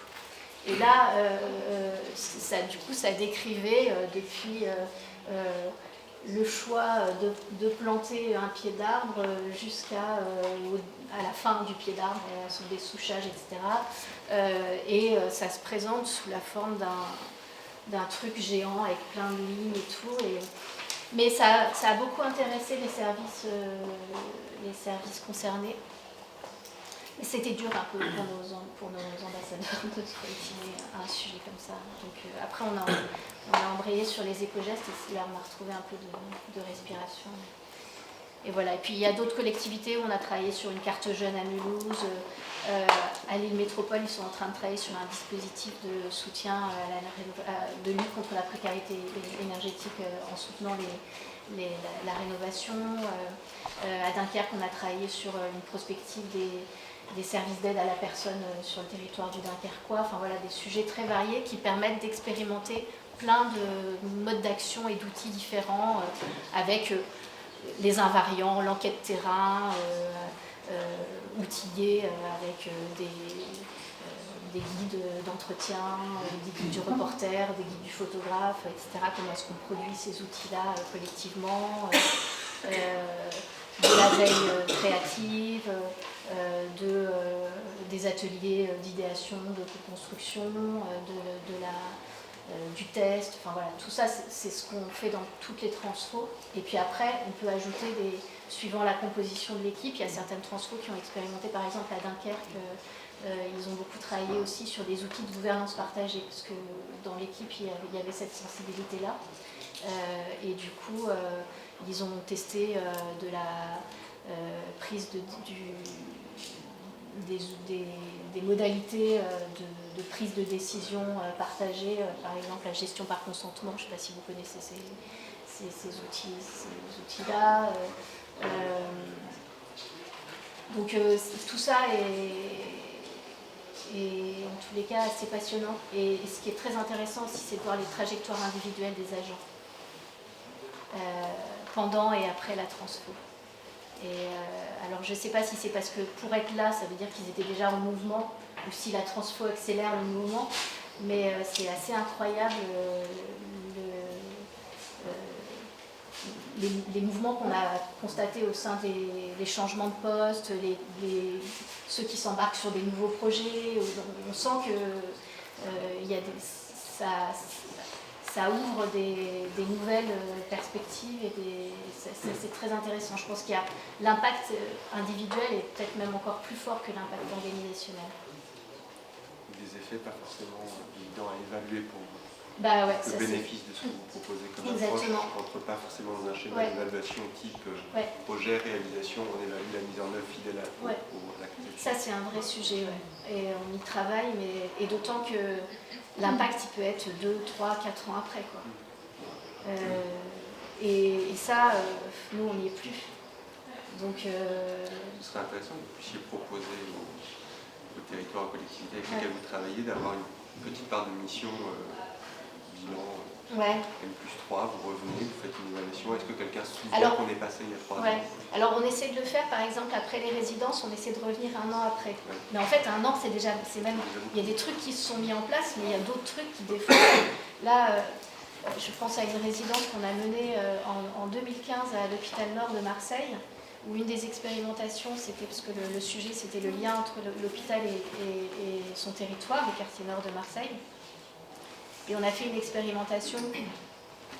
Et là, du coup, ça décrivait depuis le choix de planter un pied d'arbre jusqu'à la fin du pied d'arbre, sur des souchages, etc. Et ça se présente sous la forme d'un truc géant avec plein de lignes et tout. Mais ça a beaucoup intéressé les services concernés. C'était dur un peu pour nos ambassadeurs de collectionner un sujet comme ça. Donc après, on a embrayé sur les éco-gestes et là, on a retrouvé un peu de respiration. Et voilà. Et puis, il y a d'autres collectivités où on a travaillé sur une carte jeune à Mulhouse. À Lille Métropole, ils sont en train de travailler sur un dispositif de soutien de lutte contre la précarité énergétique en soutenant la rénovation. À Dunkerque, on a travaillé sur une prospective des services d'aide à la personne sur le territoire du Dunkerquois. Enfin voilà, des sujets très variés qui permettent d'expérimenter plein de modes d'action et d'outils différents avec les invariants, l'enquête terrain, outillés avec des guides d'entretien, des guides du reporter, des guides du photographe, etc. Comment est-ce qu'on produit ces outils-là collectivement, de la veille créative, des ateliers d'idéation, de co-construction, du test, enfin voilà, tout ça c'est ce qu'on fait dans toutes les transfos. Et puis après, on peut ajouter, suivant la composition de l'équipe, il y a certaines transfos qui ont expérimenté, par exemple à Dunkerque, ils ont beaucoup travaillé aussi sur des outils de gouvernance partagée, parce que dans l'équipe, il y avait cette sensibilité-là. Et du coup, ils ont testé de la prise des modalités de prise de décision partagée, par exemple la gestion par consentement, je ne sais pas si vous connaissez ces outils-là. Donc tout ça est en tous les cas assez passionnant. Et ce qui est très intéressant aussi, c'est de voir les trajectoires individuelles des agents pendant et après la transfo. Et alors je ne sais pas si c'est parce que pour être là, ça veut dire qu'ils étaient déjà en mouvement, ou si la transfo accélère le mouvement, mais c'est assez incroyable les mouvements qu'on a constatés au sein des changements de poste, ceux qui s'embarquent sur des nouveaux projets. On sent que ça ouvre des nouvelles perspectives et c'est très intéressant. Je pense qu'il y a l'impact individuel est peut-être même encore plus fort que l'impact organisationnel. Des effets pas forcément évidents à évaluer pour vous. Bah ouais, le bénéfice de ce que vous proposez comme approche ne rentre pas forcément dans un schéma d'évaluation type projet, réalisation, on évalue la mise en œuvre fidèle à l'activité. Ça c'est un vrai sujet, et on y travaille, et d'autant que l'impact il peut être 2, 3, 4 ans après, quoi. Et ça, nous on n'y est plus. Donc, ce serait intéressant que vous puissiez proposer aux territoires, aux collectivités avec lesquels vous travaillez d'avoir une petite part de mission bilan N+3, vous revenez, vous faites une évaluation. Est-ce que quelqu'un se souvient qu'on est passé il y a 3 ans? Alors on essaie de le faire, par exemple, après les résidences, on essaie de revenir 1 an après. Mais en fait, 1 an, c'est même... Il y a des trucs qui se sont mis en place, mais il y a d'autres trucs qui, des fois... Là, je pense à une résidence qu'on a menée en 2015 à l'hôpital Nord de Marseille, où une des expérimentations, c'était, parce que le sujet, c'était le lien entre l'hôpital et son territoire, le quartier nord de Marseille. Et on a fait une expérimentation,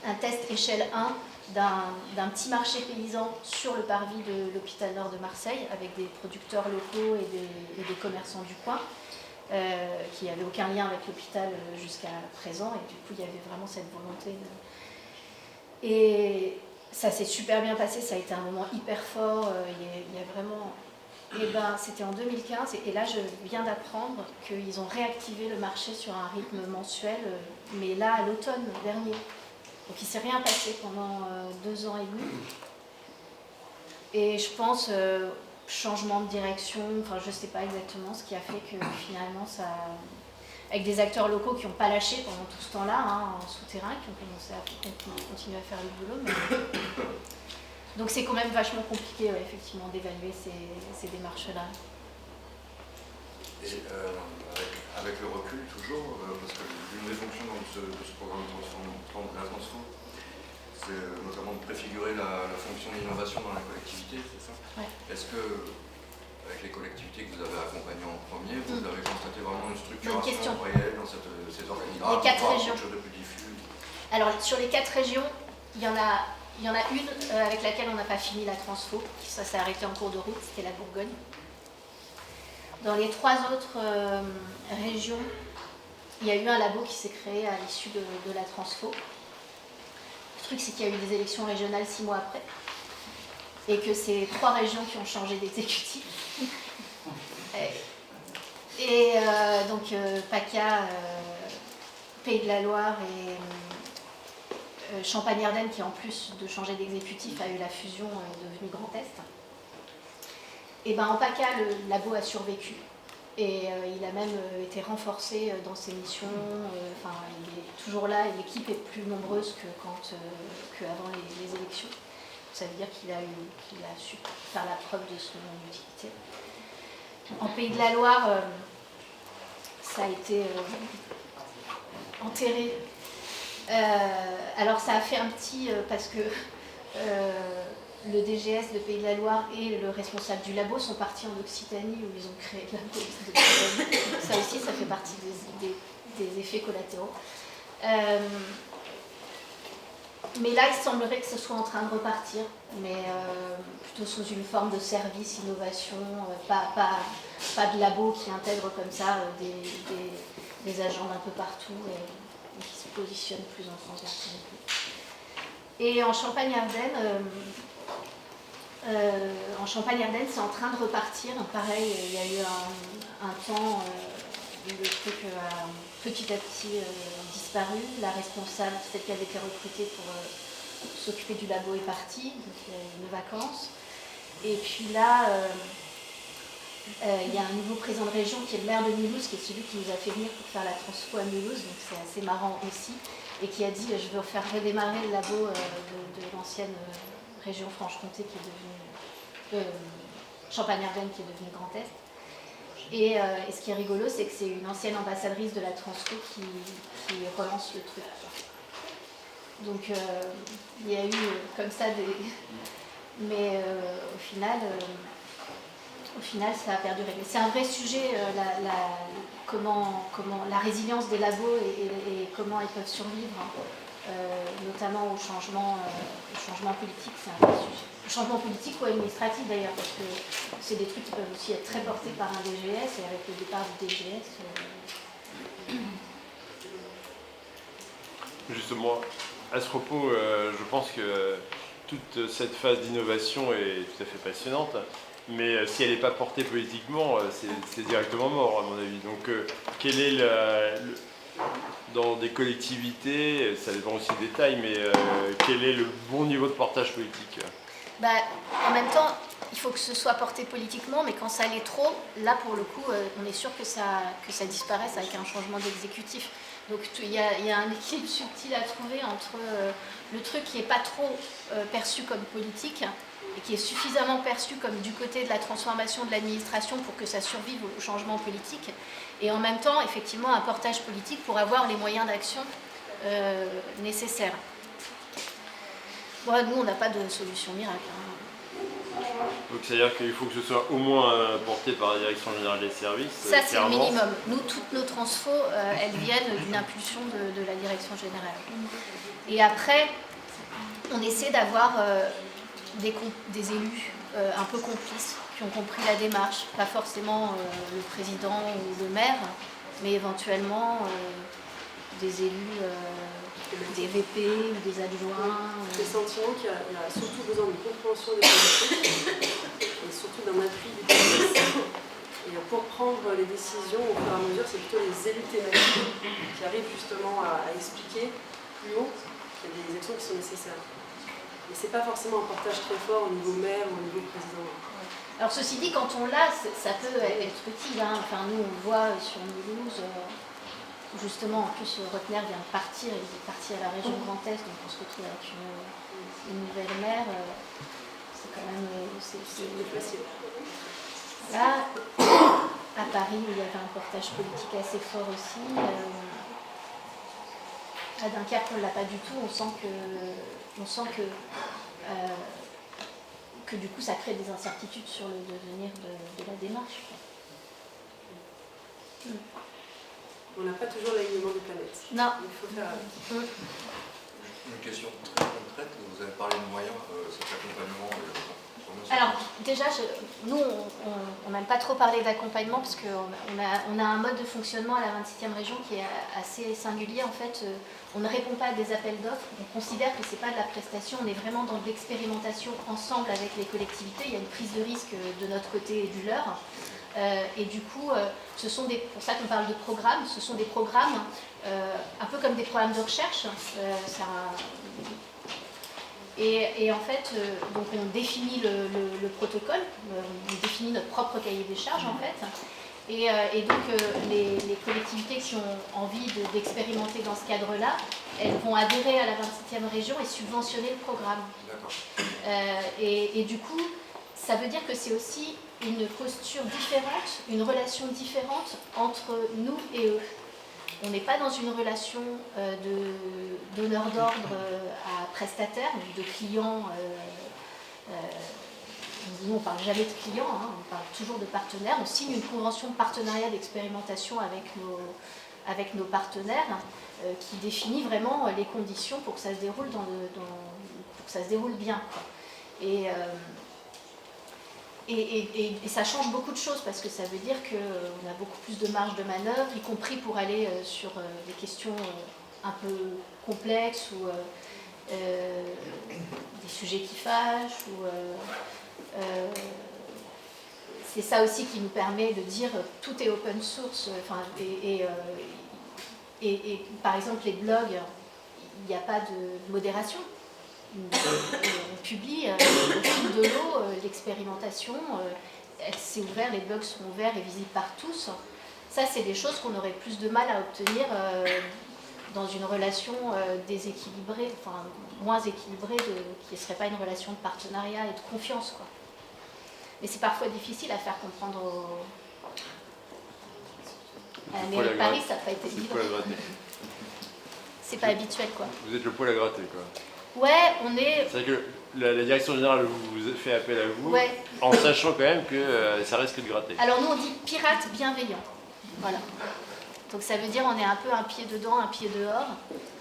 un test échelle 1 d'un petit marché paysan sur le parvis de l'hôpital Nord de Marseille, avec des producteurs locaux et des commerçants du coin, qui n'avaient aucun lien avec l'hôpital jusqu'à présent, et du coup il y avait vraiment cette volonté Et ça s'est super bien passé, ça a été un moment hyper fort, il y a vraiment... Et ben, c'était en 2015, et là je viens d'apprendre qu'ils ont réactivé le marché sur un rythme mensuel, mais là à l'automne dernier. Donc il ne s'est rien passé pendant 2 ans et demi. Et je pense, changement de direction, enfin je ne sais pas exactement ce qui a fait que finalement ça... Avec des acteurs locaux qui n'ont pas lâché pendant tout ce temps-là, en souterrain, qui ont commencé à continuer à faire le boulot. Mais... Donc c'est quand même vachement compliqué, effectivement, d'évaluer ces démarches-là. Et avec le recul, toujours, parce que l'une des fonctions de ce programme de la transfo, c'est notamment de préfigurer la fonction d'innovation dans la collectivité, c'est ça? Est-ce que, avec les collectivités que vous avez accompagnées en premier, vous avez constaté vraiment une structuration réelle dans ces organigrammes? Les 4 régions. Quelque chose de plus diffus? Alors, sur les 4 régions, il y en a une avec laquelle on n'a pas fini la transfo, ça s'est arrêté en cours de route, c'était la Bourgogne. Dans les 3 autres régions, il y a eu un labo qui s'est créé à l'issue de la transfo. Le truc, c'est qu'il y a eu des élections régionales 6 mois après, et que c'est 3 régions qui ont changé d'exécutif. Et donc PACA, Pays de la Loire et Champagne-Ardenne, qui en plus de changer d'exécutif a eu la fusion et est devenu Grand Est. Et ben en PACA, le labo a survécu et il a même été renforcé dans ses missions. Enfin, il est toujours là et l'équipe est plus nombreuse qu'avant les élections. Ça veut dire qu'il a su faire la preuve de son utilité. En Pays de la Loire, ça a été enterré. Alors ça a fait un petit... parce que le DGS de Pays de la Loire et le responsable du labo sont partis en Occitanie où ils ont créé le labo d'Occitanie. Ça aussi, ça fait partie des effets collatéraux. Mais là, il semblerait que ce soit en train de repartir, mais plutôt sous une forme de service, innovation, pas de labo qui intègre comme ça des agents d'un peu partout et qui se positionnent plus en transversalité. Et en Champagne-Ardenne, c'est en train de repartir. Pareil, il y a eu un temps où le truc a petit à petit disparu. La responsable, celle qui avait été recrutée pour s'occuper du labo, est partie, donc il y a eu une vacance. Et puis là, il y a un nouveau président de région qui est le maire de Mulhouse, qui est celui qui nous a fait venir pour faire la transfo à Mulhouse, donc c'est assez marrant aussi, et qui a dit je veux faire redémarrer le labo de l'ancienne région Franche-Comté qui est devenue Champagne-Ardenne qui est devenue Grand Est. Et ce qui est rigolo, c'est que c'est une ancienne ambassadrice de la transfo qui relance le truc. Donc il y a eu comme ça des... Mais au final, ça a perduré. Mais c'est un vrai sujet, comment la résilience des labos et comment ils peuvent survivre, notamment au changement politique, c'est un vrai sujet. Le changement politique ou administratif d'ailleurs, parce que c'est des trucs qui peuvent aussi être très portés par un DGS, et avec le départ du DGS... Justement, à ce propos, je pense que toute cette phase d'innovation est tout à fait passionnante, mais si elle n'est pas portée politiquement, c'est directement mort à mon avis. Donc quel est dans des collectivités, ça dépend aussi des tailles, mais quel est le bon niveau de portage politique? En même temps, il faut que ce soit porté politiquement, mais quand ça l'est trop, là pour le coup, on est sûr que ça disparaisse avec un changement d'exécutif. Donc il y a un équilibre subtil à trouver entre le truc qui n'est pas trop perçu comme politique et qui est suffisamment perçu comme du côté de la transformation de l'administration pour que ça survive au changement politique, et en même temps, effectivement, un portage politique pour avoir les moyens d'action nécessaires. Bon, nous, on n'a pas de solution miracle. Donc c'est-à-dire qu'il faut que ce soit au moins porté par la Direction Générale des Services. Ça, c'est le minimum. Nous, toutes nos transfos, elles viennent d'une impulsion de la Direction Générale. Et après, on essaie d'avoir des élus un peu complices, qui ont compris la démarche. Pas forcément le président ou le maire, mais éventuellement des élus, des VP ou des adjoints. J'ai le sentiment qu'il y a surtout besoin de compréhension des politiques et surtout d'un appui du politique. Et pour prendre les décisions au fur et à mesure, c'est plutôt les élus thématiques qui arrivent justement à expliquer plus haut qu'il y a des actions qui sont nécessaires. Mais c'est pas forcément un portage très fort au niveau maire ou au niveau président. Alors ceci dit, quand on l'a, ça peut être utile. Hein. Enfin, nous, on le voit sur Mulhouse. Justement, en plus, Rotner vient de partir, il est parti à la région Grand Est, donc on se retrouve avec une nouvelle maire. C'est quand même c'est facile. Là, à Paris, il y avait un portage politique assez fort aussi. À Dunkerque, on ne l'a pas du tout. On sent que du coup, ça crée des incertitudes sur le devenir de la démarche. On n'a pas toujours l'alignement des planètes. Non. Il faut faire avec. Une question très concrète, vous avez parlé de moyens, cet accompagnement. Alors déjà, nous, on n'aime pas trop parler d'accompagnement parce qu'on a un mode de fonctionnement à la 27e région qui est assez singulier. En fait, on ne répond pas à des appels d'offres, on considère que ce n'est pas de la prestation, on est vraiment dans de l'expérimentation ensemble avec les collectivités. Il y a une prise de risque de notre côté et du leur. Et du coup, ce sont pour ça qu'on parle de programmes, ce sont des programmes un peu comme des programmes de recherche. Et en fait, donc on définit le protocole, on définit notre propre cahier des charges en fait. Et donc les collectivités qui ont envie d'expérimenter dans ce cadre-là, elles vont adhérer à la 27e région et subventionner le programme. Et du coup, ça veut dire que c'est aussi une posture différente, une relation différente entre nous et eux. On n'est pas dans une relation de donneur d'ordre à prestataire, de client. Nous, on ne parle jamais de client, hein, on parle toujours de partenaires. On signe une convention de partenariat d'expérimentation avec nos partenaires qui définit vraiment les conditions pour que ça se déroule, pour que ça se déroule bien, quoi. Et ça change beaucoup de choses parce que ça veut dire qu'on a beaucoup plus de marge de manœuvre, y compris pour aller sur des questions un peu complexes ou des sujets qui fâchent. C'est ça aussi qui nous permet de dire tout est open source. Et par exemple, les blogs, il n'y a pas de modération. On publie au fil de l'eau l'expérimentation, c'est ouvert, les blogs sont ouverts et visibles par tous. Ça, c'est des choses qu'on aurait plus de mal à obtenir dans une relation déséquilibrée, enfin moins équilibrée, qui ne serait pas une relation de partenariat et de confiance, quoi. Mais c'est parfois difficile à faire comprendre à la mairie de Paris, ça n'a pas été évident. C'est pas habituel, quoi. Vous êtes le poil à gratter, quoi. Ouais, on est... C'est vrai que la direction générale vous fait appel à vous, ouais. En sachant quand même que ça risque de gratter. Alors nous, on dit pirate bienveillant. Voilà. Donc ça veut dire on est un peu un pied dedans, un pied dehors.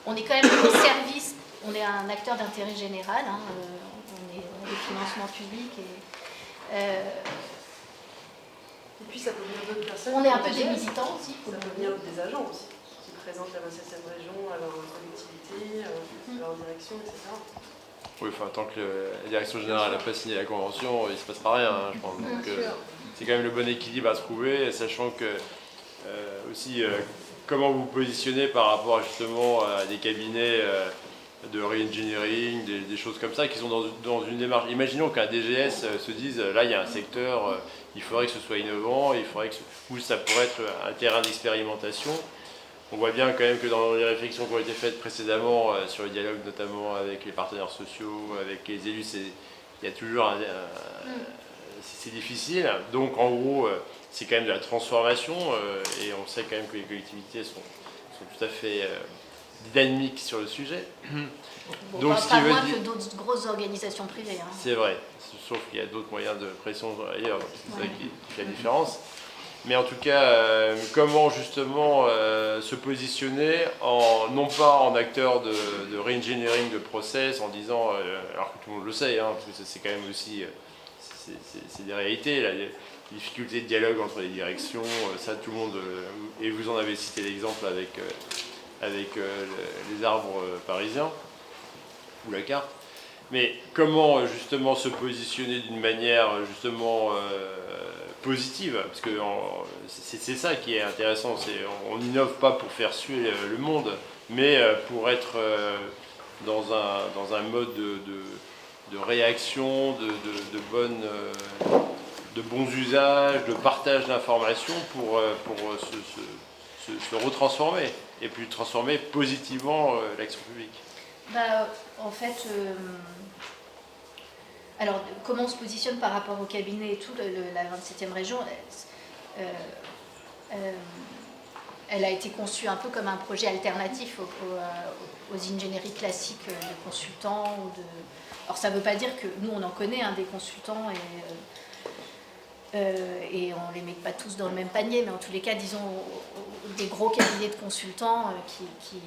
On est quand même au service, on est un acteur d'intérêt général, hein, on est des financements publics. Et puis ça peut venir d'autres personnes. On est un peu des militants aussi. Ça peut venir des agents aussi, qui présentent la 27e région à leur collectivité, à leur direction, etc. Oui, enfin, tant que la direction générale n'a pas signé la convention, il ne se passera rien, hein, je pense. Donc, c'est quand même le bon équilibre à trouver, sachant que aussi comment vous positionnez par rapport justement à des cabinets de re-engineering, des choses comme ça qui sont dans une démarche. Imaginons qu'un DGS se dise, là il y a un secteur, il faudrait que ce soit innovant, ou ça pourrait être un terrain d'expérimentation. On voit bien quand même que dans les réflexions qui ont été faites précédemment sur le dialogue notamment avec les partenaires sociaux, avec les élus, il y a toujours c'est difficile. Donc en gros, c'est quand même de la transformation et on sait quand même que les collectivités sont tout à fait dynamiques sur le sujet. Bon, donc, pas moins que d'autres grosses organisations privées. Hein. C'est vrai, sauf qu'il y a d'autres moyens de pression ailleurs, c'est ça qui fait la différence. Mais en tout cas, comment justement se positionner non pas en acteur de re-engineering de process, en disant, alors que tout le monde le sait, hein, parce que c'est quand même aussi, c'est des réalités, là, les difficultés de dialogue entre les directions, ça tout le monde, et vous en avez cité l'exemple avec les arbres parisiens, ou la carte. Mais comment justement se positionner d'une manière justement positive, parce que c'est ça qui est intéressant, on n'innove pas pour faire suer le monde, mais pour être dans un mode de réaction, de bons usages, de partage d'informations pour se retransformer, et puis transformer positivement l'action publique. En fait, alors comment on se positionne par rapport au cabinet et tout, la 27e région, elle a été conçue un peu comme un projet alternatif aux ingénieries classiques de consultants. Alors ça ne veut pas dire que nous on en connaît des consultants et on ne les met pas tous dans le même panier, mais en tous les cas, disons, des gros cabinets de consultants qui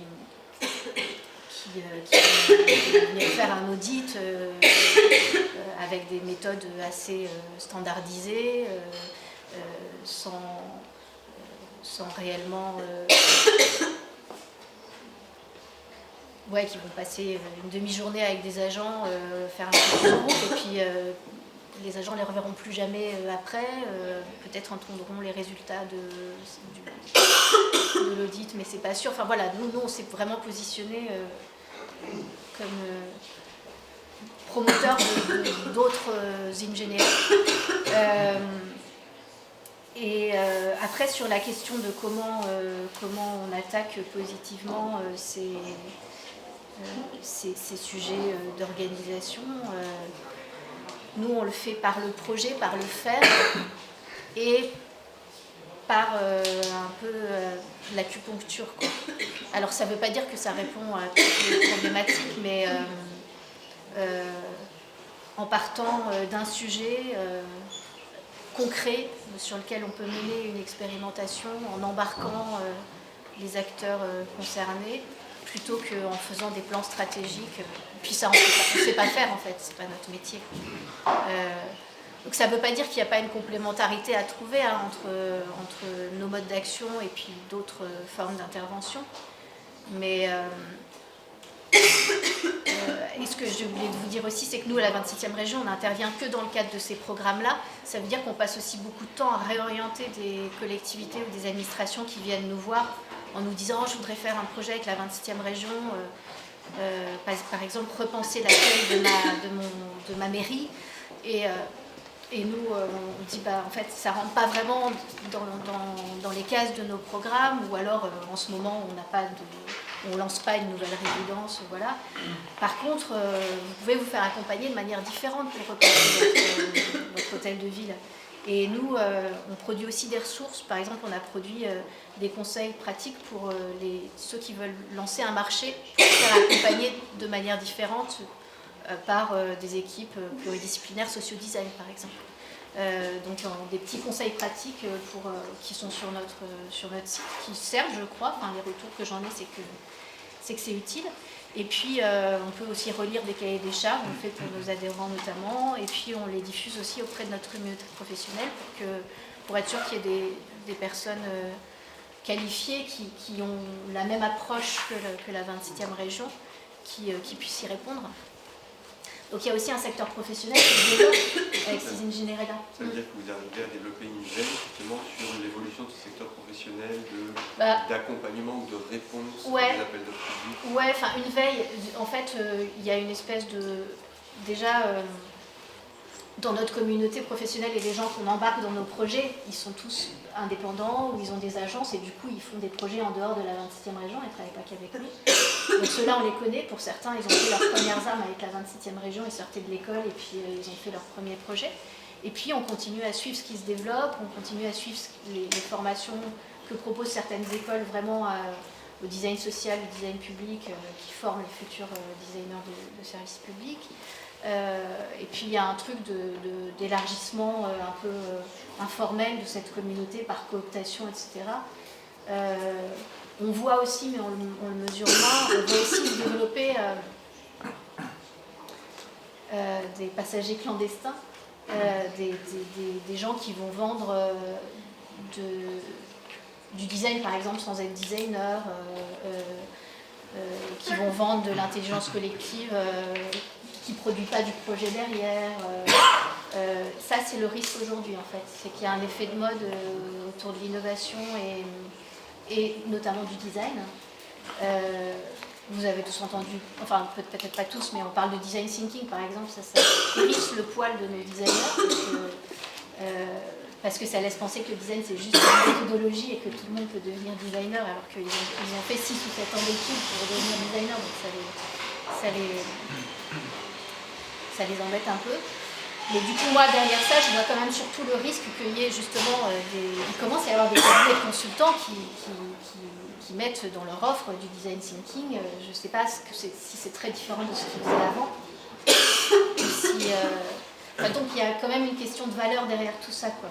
venaient faire un audit avec des méthodes assez standardisées, sans réellement... qui vont passer une demi-journée avec des agents, faire un peu de groupe, et puis les agents ne les reverront plus jamais après, peut-être entendront les résultats de l'audit, mais c'est pas sûr. Enfin voilà, nous on s'est vraiment positionné comme promoteur d'autres ingénieries. Après, sur la question de comment on attaque positivement ces sujets d'organisation, nous on le fait par le projet, par le faire, et par un peu l'acupuncture. Alors ça ne veut pas dire que ça répond à toutes les problématiques, mais en partant d'un sujet concret sur lequel on peut mener une expérimentation, en embarquant les acteurs concernés, plutôt qu'en faisant des plans stratégiques. Puis ça, on ne sait pas faire en fait, c'est pas notre métier. Donc ça ne veut pas dire qu'il n'y a pas une complémentarité à trouver entre nos modes d'action et puis d'autres formes d'intervention. Mais et ce que je voulais vous dire aussi, c'est que nous, à la 27e région, on n'intervient que dans le cadre de ces programmes-là. Ça veut dire qu'on passe aussi beaucoup de temps à réorienter des collectivités ou des administrations qui viennent nous voir en nous disant « je voudrais faire un projet avec la 27e région, par exemple repenser l'accueil de ma mairie ». Et nous, on dit en fait, ça ne rentre pas vraiment dans les cases de nos programmes, ou alors en ce moment, on ne lance pas une nouvelle résidence. Voilà. Par contre, vous pouvez vous faire accompagner de manière différente pour repenser votre hôtel de ville. Et nous, on produit aussi des ressources. Par exemple, on a produit des conseils pratiques pour ceux qui veulent lancer un marché, pour se faire accompagner de manière différente par des équipes pluridisciplinaires, socio-design par exemple. Donc des petits conseils pratiques qui sont sur notre site, qui servent, je crois. Enfin, les retours que j'en ai, c'est que c'est utile. Et puis on peut aussi relire des cahiers des charges, on le fait pour nos adhérents notamment, et puis on les diffuse aussi auprès de notre communauté professionnelle pour être sûr qu'il y ait des personnes qualifiées qui ont la même approche que la 27e région qui puissent y répondre. Donc il y a aussi un secteur professionnel qui se développe avec ces ingénieries-là. Ça veut dire que vous arrivez à développer une veille justement sur l'évolution de ce secteur professionnel, d'accompagnement ou de réponse aux appels d'offres publics. Ouais, enfin une veille, en fait, il y a une espèce de... Déjà, dans notre communauté professionnelle et les gens qu'on embarque dans nos projets, ils sont tous indépendants ou ils ont des agences et du coup ils font des projets en dehors de la 27e région, ils ne travaillent pas qu'avec nous. Donc ceux-là on les connaît, pour certains ils ont fait leurs premières armes avec la 27e région, ils sortaient de l'école et puis ils ont fait leurs premiers projets. Et puis on continue à suivre ce qui se développe, on continue à suivre les formations que proposent certaines écoles vraiment au design social, au design public, qui forment les futurs designers de services publics. Et puis il y a un truc d'élargissement un peu informel de cette communauté par cooptation, etc. On voit aussi, mais on le mesure moins, on voit aussi se développer des passagers clandestins, des gens qui vont vendre du design par exemple sans être designer, qui vont vendre de l'intelligence collective qui ne produit pas du projet derrière. Ça, c'est le risque aujourd'hui, en fait. C'est qu'il y a un effet de mode autour de l'innovation et notamment du design. Vous avez tous entendu, enfin peut-être pas tous, mais on parle de design thinking, par exemple. Ça hérisse le poil de nos designers parce que ça laisse penser que le design, c'est juste une méthodologie et que tout le monde peut devenir designer, alors qu'ils ont fait 6 ou 7 ans d'études pour devenir designer, donc ça les embête un peu. Mais du coup, moi, derrière ça, je vois quand même surtout le risque qu'il y ait justement il commence à y avoir des cabinets de consultants qui mettent dans leur offre du design thinking. Je ne sais pas si c'est très différent de ce qu'ils faisaient avant. Donc il y a quand même une question de valeur derrière tout ça, quoi.